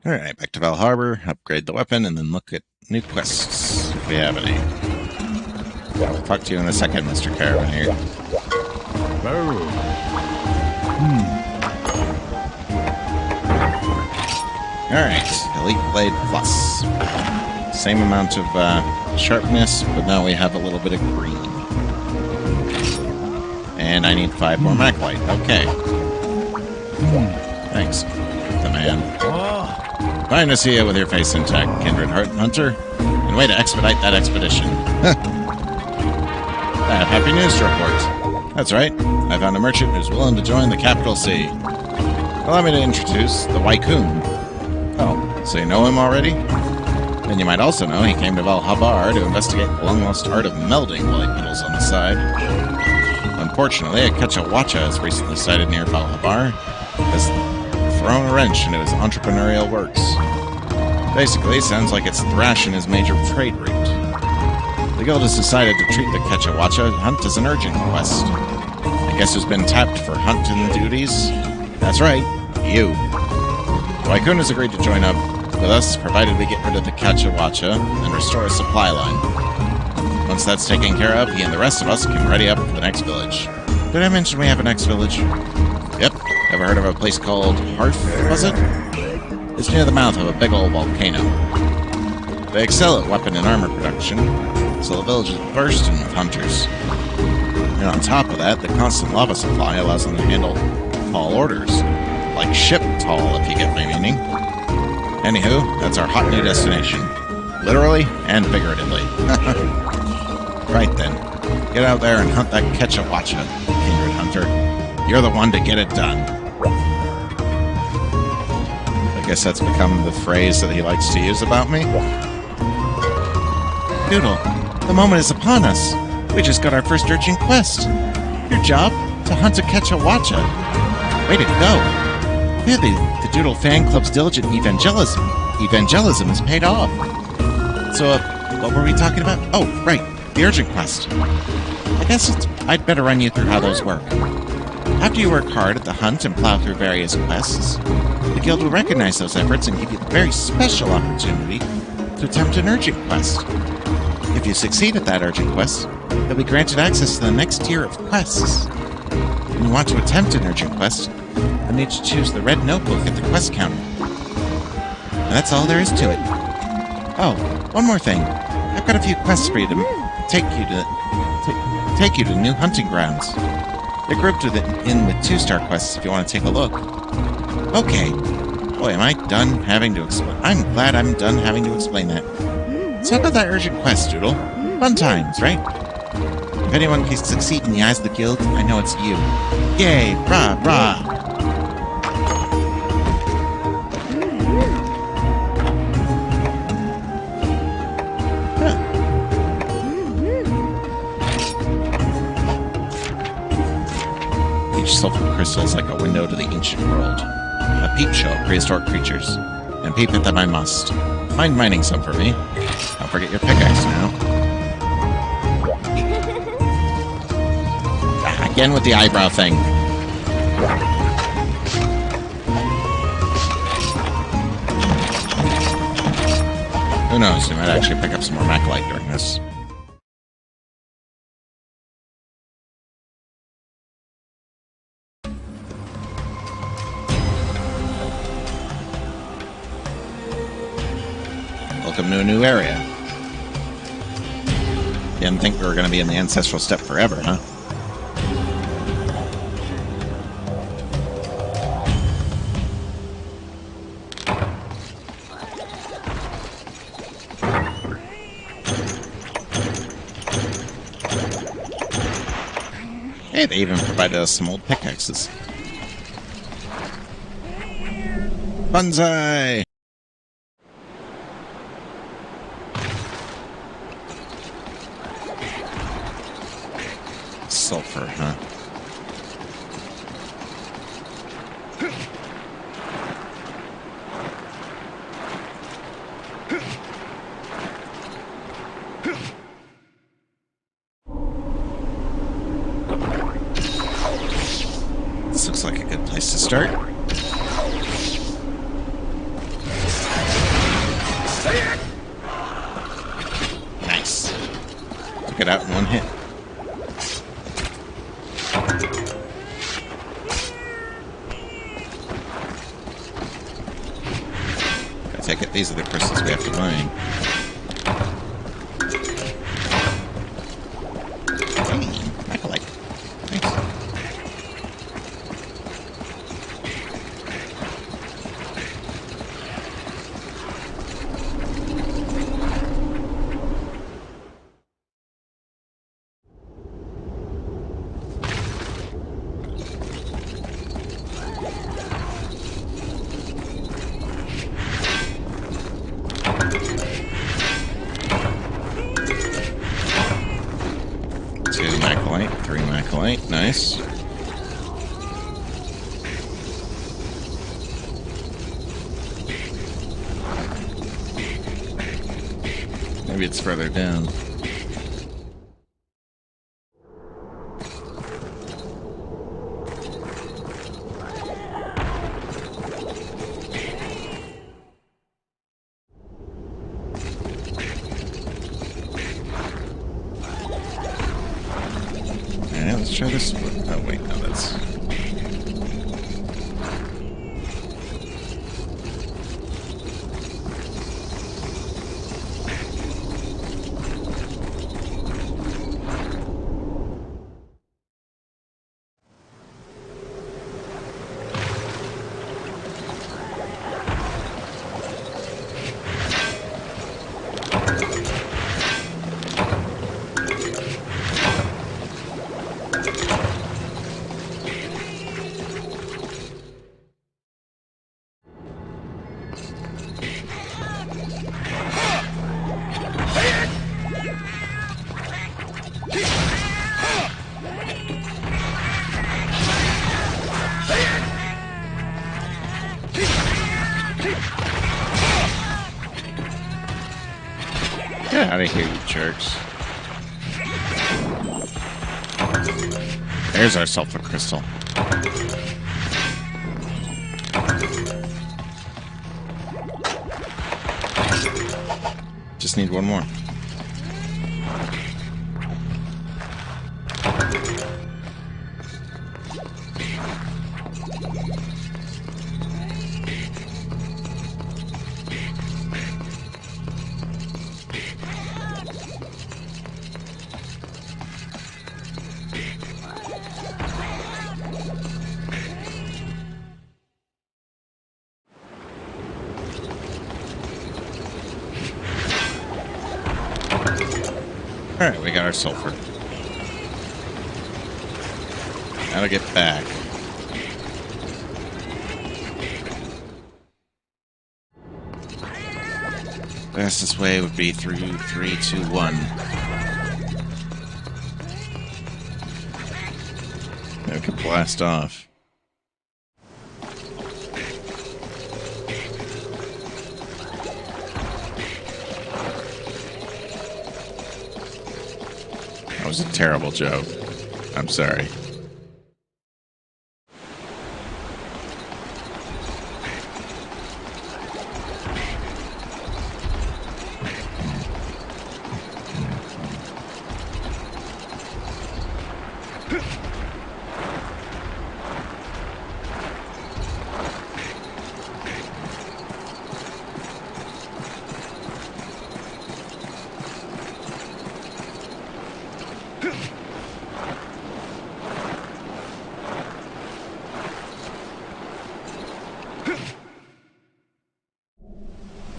Alright, back to Val Harbor, upgrade the weapon, and then look at new quests, if we have any. I'll talk to you in a second, Mr. Caravan. Alright, Elite Blade Plus. Same amount of sharpness, but now we have a little bit of green. And I need 5 more Maclite. Okay. Thanks, the man. Fine to see you with your face intact, Kindred Hunter. And way to expedite that expedition. I have happy news to report. That's right. I found a merchant who's willing to join the capital C. Allow me to introduce the Wycoon. Oh, so you know him already? And you might also know he came to Valhabar to investigate the long-lost art of melding while he piddles on the side. Unfortunately, a Kechawacha has recently sighted near Valhabar has thrown a wrench into his entrepreneurial works. Basically, sounds like it's thrashing his major trade route. The guild has decided to treat the Kechawacha hunt as an urgent quest. And guess who's been tapped for hunting duties? That's right, you. Wycoon has agreed to join up with us, provided we get rid of the Kechawacha and restore a supply line. Once that's taken care of, he and the rest of us can ready up for the next village. Did I mention we have a next village? Yep. Ever heard of a place called Hearth, was it? It's near the mouth of a big old volcano. They excel at weapon and armor production, so the village is bursting with hunters. And on top of that, the constant lava supply allows them to handle tall orders. Like ship tall, if you get my meaning. Anywho, that's our hot new destination. Literally and figuratively. Right then. Get out there and hunt that Kechawacha, Kindred Hunter. You're the one to get it done. I guess that's become the phrase that he likes to use about me. Doodle. The moment is upon us. We just got our first urgent quest. Your job? To hunt and catch a watcha. Way to go. Clearly, the Doodle fan club's diligent evangelism has paid off. So, what were we talking about? Oh, right, the urgent quest. I guess I'd better run you through how those work. After you work hard at the hunt and plow through various quests, the guild will recognize those efforts and give you the very special opportunity to attempt an urgent quest. If you succeed at that urgent quest, you'll be granted access to the next tier of quests. When you want to attempt an urgent quest, you'll need to choose the red notebook at the quest counter. And that's all there is to it. Oh, one more thing. I've got a few quests for you to take you to new hunting grounds. They're grouped in with 2-star quests if you want to take a look. Okay. Boy, am I done having to explain. I'm glad I'm done having to explain that. So how about that urgent quest, Doodle? Fun times, right? If anyone can succeed in the eyes of the guild, I know it's you. Yay! Rah, rah! Each sulfur crystal is like a window to the ancient world. A peep show of prehistoric creatures. And peep at them I must. Mind mining some for me. Don't forget your pickaxe now. Again with the eyebrow thing. Who knows, we might actually pick up some more Maclite during this. Welcome to a new area. Didn't think we were going to be in the ancestral steppe forever, huh? Hey, they even provided us some old pickaxes. Banzai! Sulfur, huh? This looks like a good place to start. Nice. Took it out in one hit. I take it these are the crystals we have to mine. Hey, Maclite. Thanks. Three Maclite, nice. Maybe it's further down. Alright, let's try this. Oh, wait, no, that's... Get out of here, you jerks. There's our sulfur crystal. Just need one more. Alright, we got our sulfur. Now to get back. Fastest way would be through 3, 2, 1. Now we can blast off. That was a terrible joke. I'm sorry.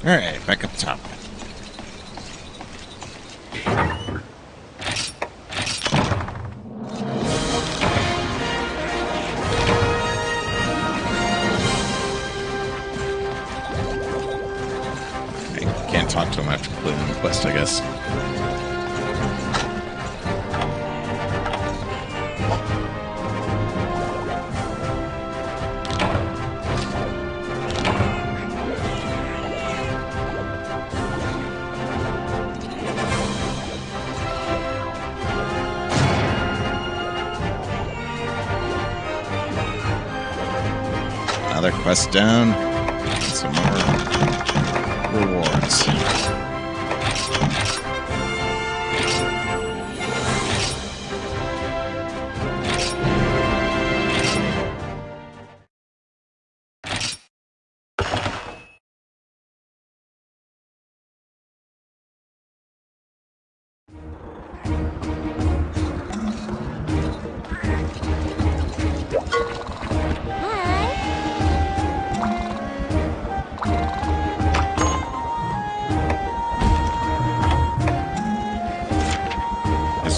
Alright, back up top. I can't talk to him after completing the quest, I guess. Another quest down. And some more rewards.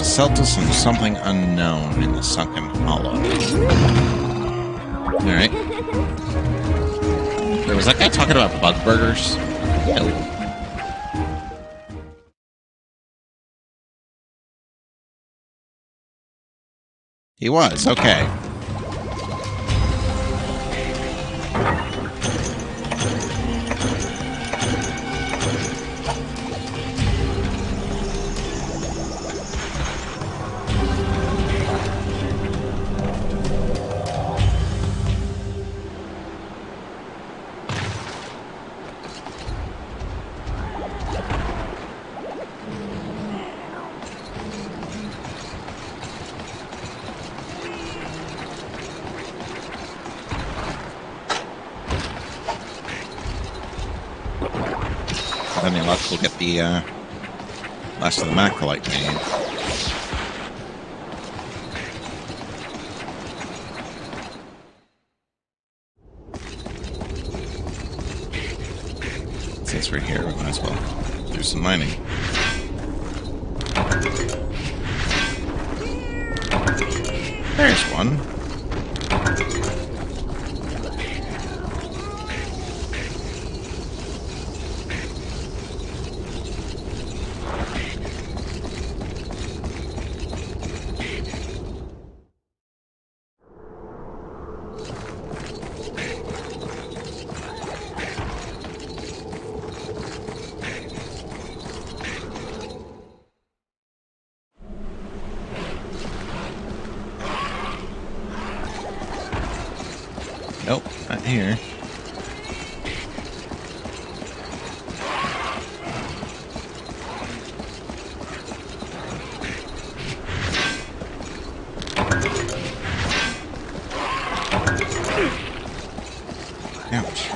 Celtus and something unknown in the sunken hollow. Alright. Was that guy talking about bug burgers? No. He was, okay. Any luck, we'll get the last of the macrolite made. Since we're here, we might as well do some mining. There's one. Nope, not here. Ouch.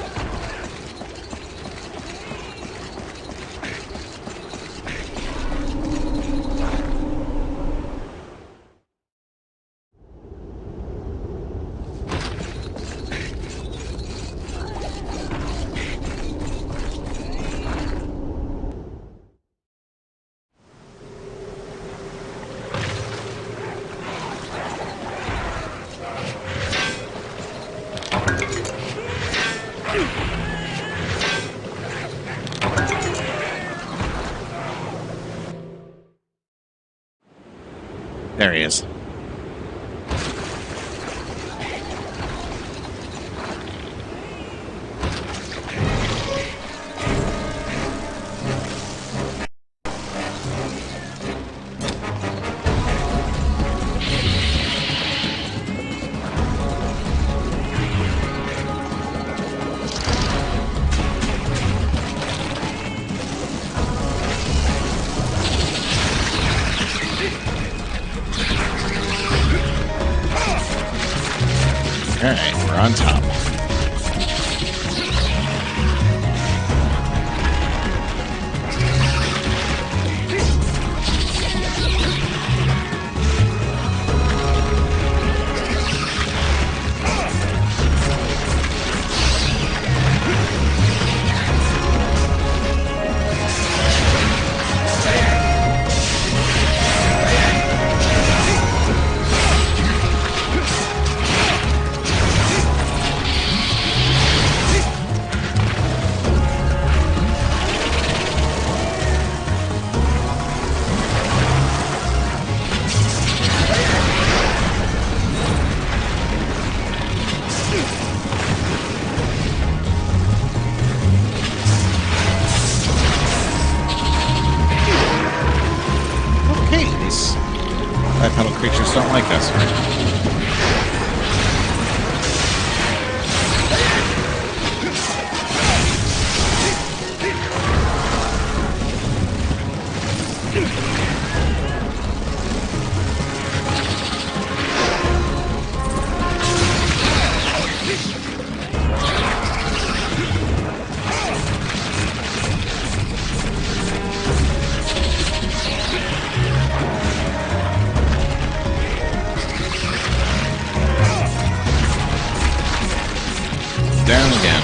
There he is. Alright, we're on top. Bipedal creatures don't like us, right? Down again.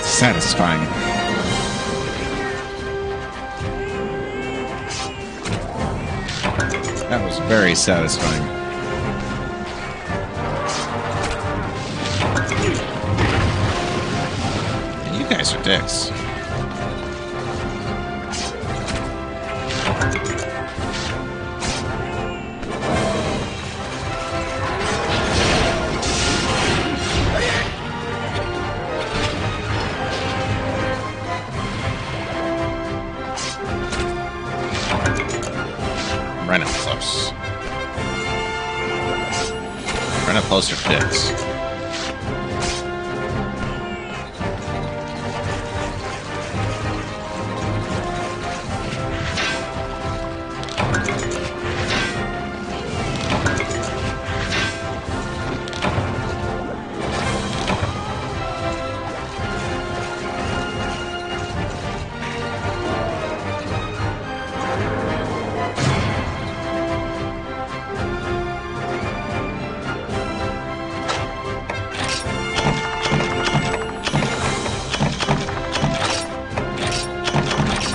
Satisfying. That was very satisfying. And you guys are dicks. Run up close. Run up closer, dicks.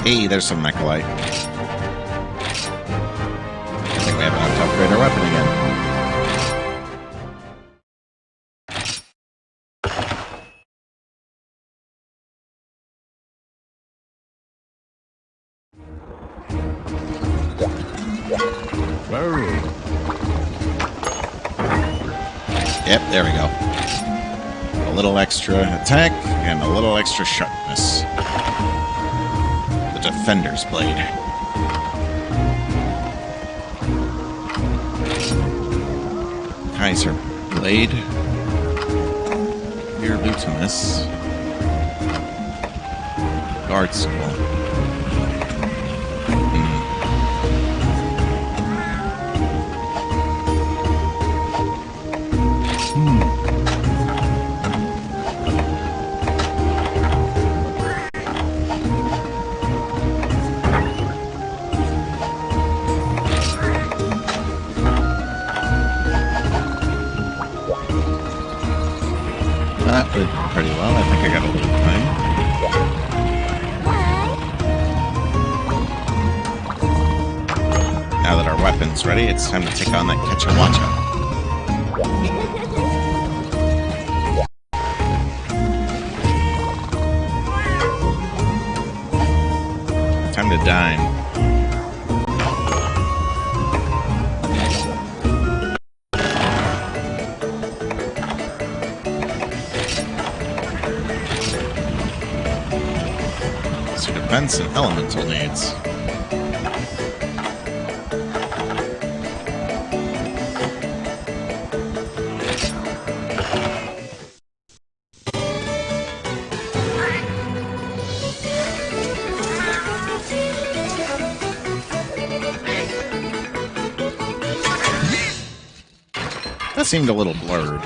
Hey, there's some mechalite. I think we have enough to upgrade our weapon again. Yep, there we go. A little extra attack and a little extra sharpness. Defender's Blade. Kaiser Blade. Rear Lutimus. Guard School. That went pretty well. I think I got a little time. Now that our weapon's ready, it's time to take on that Ketchawacha. Time to dine. Defense and elemental needs. That seemed a little blurred.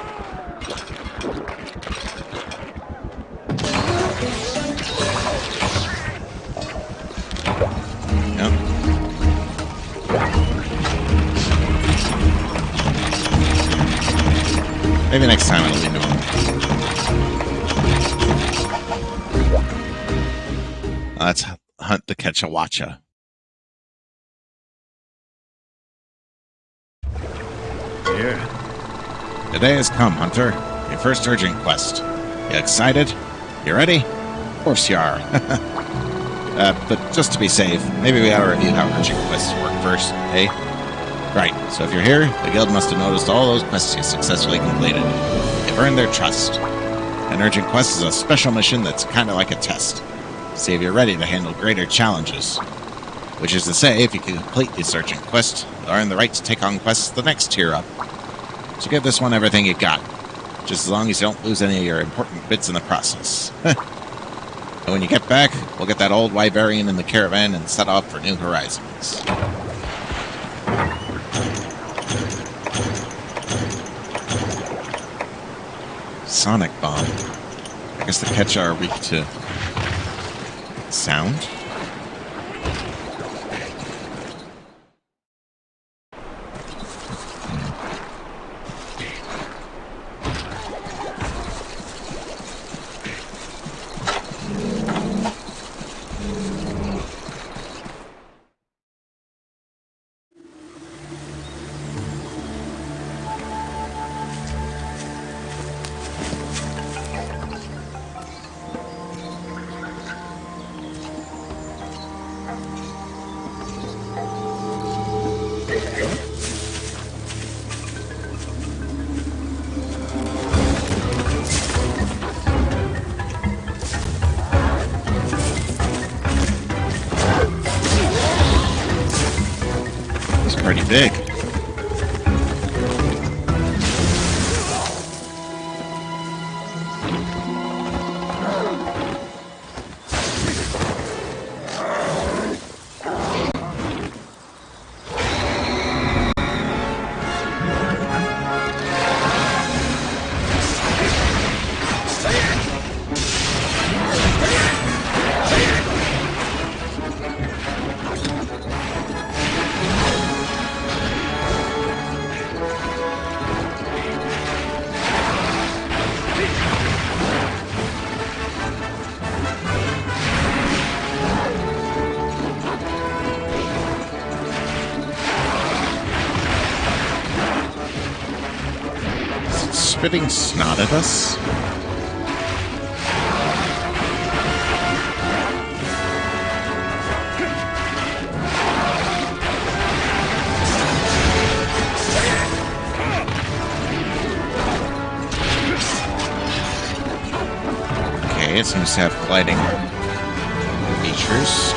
Maybe next time it'll be normal. Let's hunt the Ketchawacha. Here. The day has come, Hunter. Your first urgent quest. You excited? You ready? Of course you are. But just to be safe, maybe we ought to review how urgent quests work first, eh? Right, so if you're here, the guild must have noticed all those quests you successfully completed. You've earned their trust. An urgent quest is a special mission that's kind of like a test. To see if you're ready to handle greater challenges. Which is to say, if you can complete this urgent quest, you'll earn the right to take on quests the next tier up. So give this one everything you got. Just as long as you don't lose any of your important bits in the process. And when you get back, we'll get that old Wyverian in the caravan and set off for new horizons. Sonic Bomb. I guess the Ketcha are weak to sound. Pretty big. Spitting snot at us? Okay, it seems to have gliding features.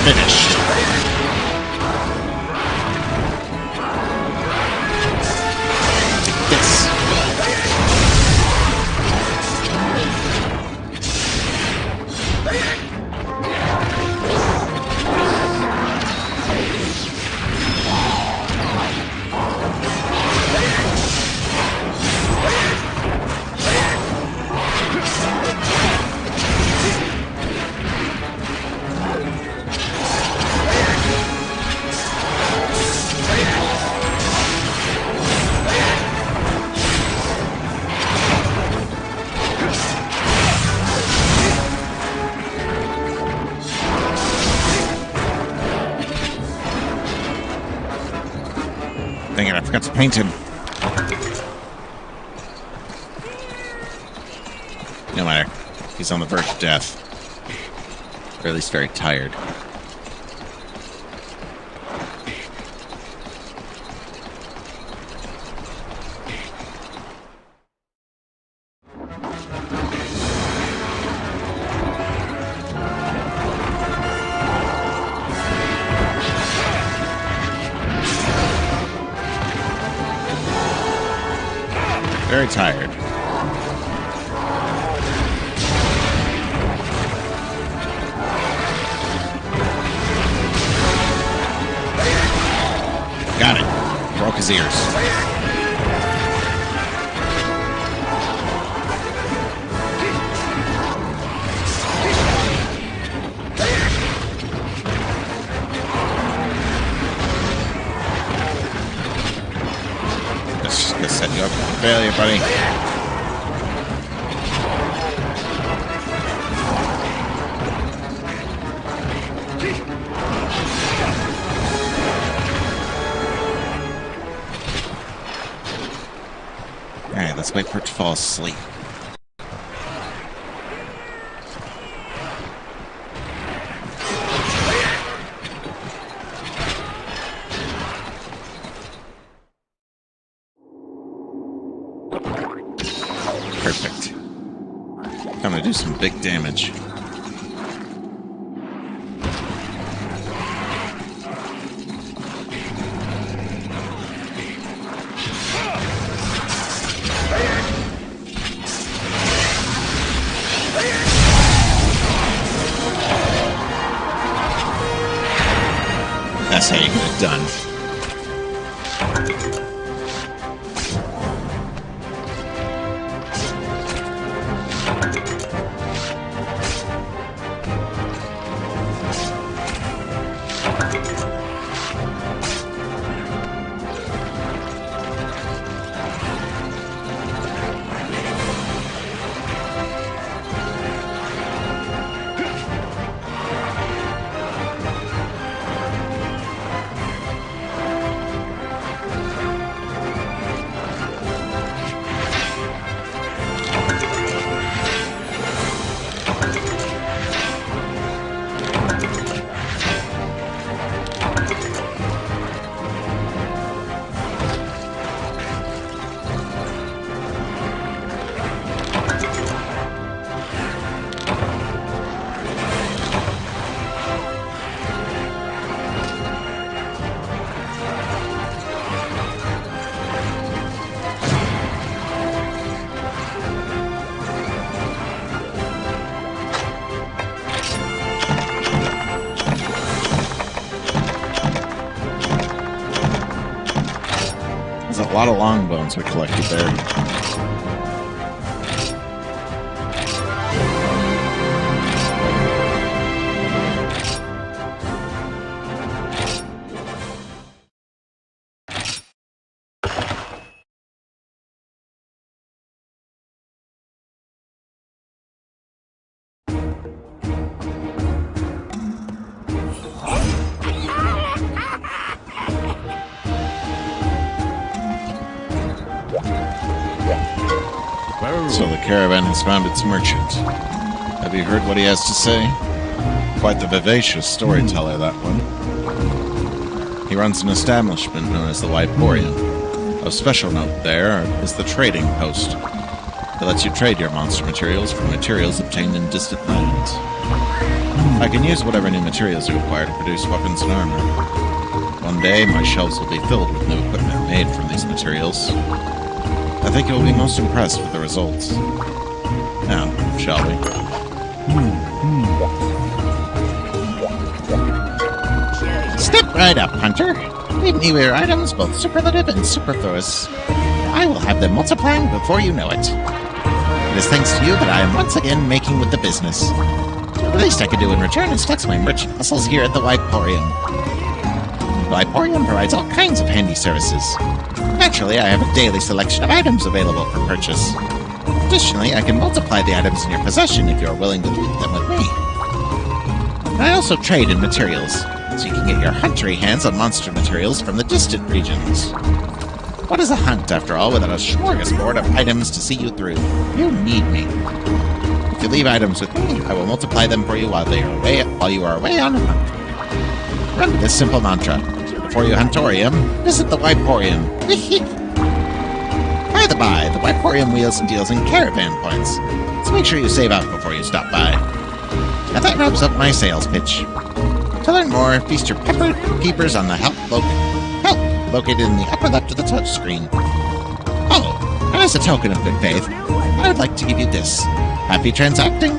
finished. This. Dang it, I forgot to paint him. No matter. He's on the verge of death. Or at least very tired. Very tired. Got it. Broke his ears. That's just gonna set you up for failure, buddy. Alright, let's wait for it to fall asleep. Perfect. I'm gonna do some big damage. That's how you get it done. There's a lot of long bones we collected there. So the caravan has found its merchant. Have you heard what he has to say? Quite the vivacious storyteller, that one. He runs an establishment known as the Wyporian. Of special note there is the trading post. It lets you trade your monster materials for materials obtained in distant lands. I can use whatever new materials you acquire to produce weapons and armor. One day, my shelves will be filled with new equipment made from these materials. I think you'll be most impressed with the results. Now, shall we? Step right up, Hunter. Leave me your items, both superlative and superfluous. I will have them multiplying before you know it. It is thanks to you that I am once again making with the business. The least I can do in return is flex my merchant muscles here at the Wyporium. The Wyporium provides all kinds of handy services. Naturally, I have a daily selection of items available for purchase. Additionally, I can multiply the items in your possession if you are willing to leave them with me. I also trade in materials, so you can get your huntery hands on monster materials from the distant regions. What is a hunt, after all, without a smorgasbord of items to see you through? You need me. If you leave items with me, I will multiply them for you while you are away on a hunt. Remember this simple mantra. Before you huntorium, visit the Wyporium. By the by, the Wyporium wheels and deals in caravan points, so make sure you save up before you stop by. Now that wraps up my sales pitch. To learn more, feast your pepper peepers on the help located in the upper left of the touch screen. Oh, and as a token of good faith, I would like to give you this. Happy transacting?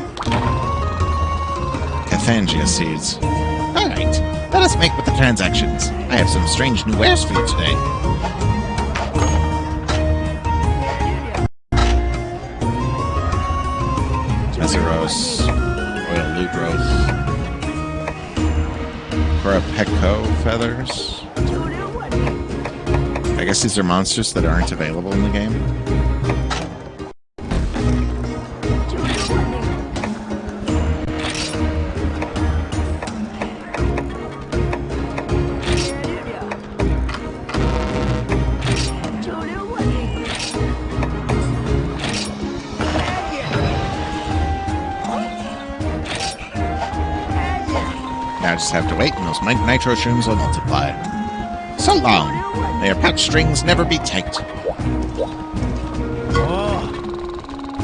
Cathangia seeds. Alright, let us make with the transactions. I have some strange new wares for you today. Azeros, Royal Loot Growth, Korapeko feathers. I guess these are monsters that aren't available in the game. Now I just have to wait, and those nitro shrooms will multiply. So long! May your patch strings never be tight.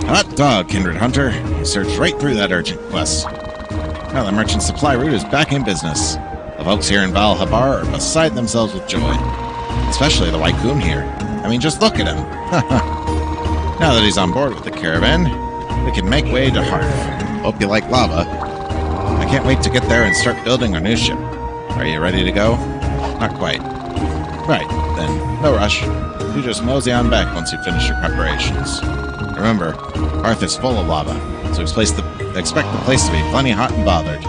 Hot dog, Kindred Hunter. You searched right through that urgent quest. Now the merchant supply route is back in business. The folks here in Val Habar are beside themselves with joy. Especially the Wycoon here. I mean, just look at him. Now that he's on board with the caravan, we can make way to Hearth. Hope you like lava. I can't wait to get there and start building our new ship. Are you ready to go? Not quite. Right, then, no rush. You just mosey on back once you finish your preparations. Remember, Hearth is full of lava, so expect the place to be plenty hot and bothered.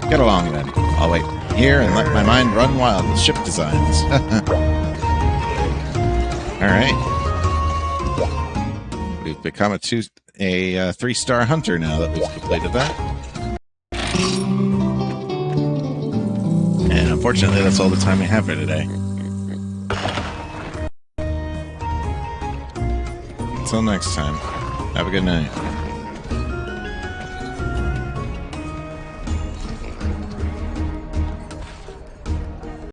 Get along then. I'll wait here and let my mind run wild with ship designs. Alright. We've become a 3-star hunter now that we've completed that. And unfortunately, that's all the time we have for today. Until next time, have a good night.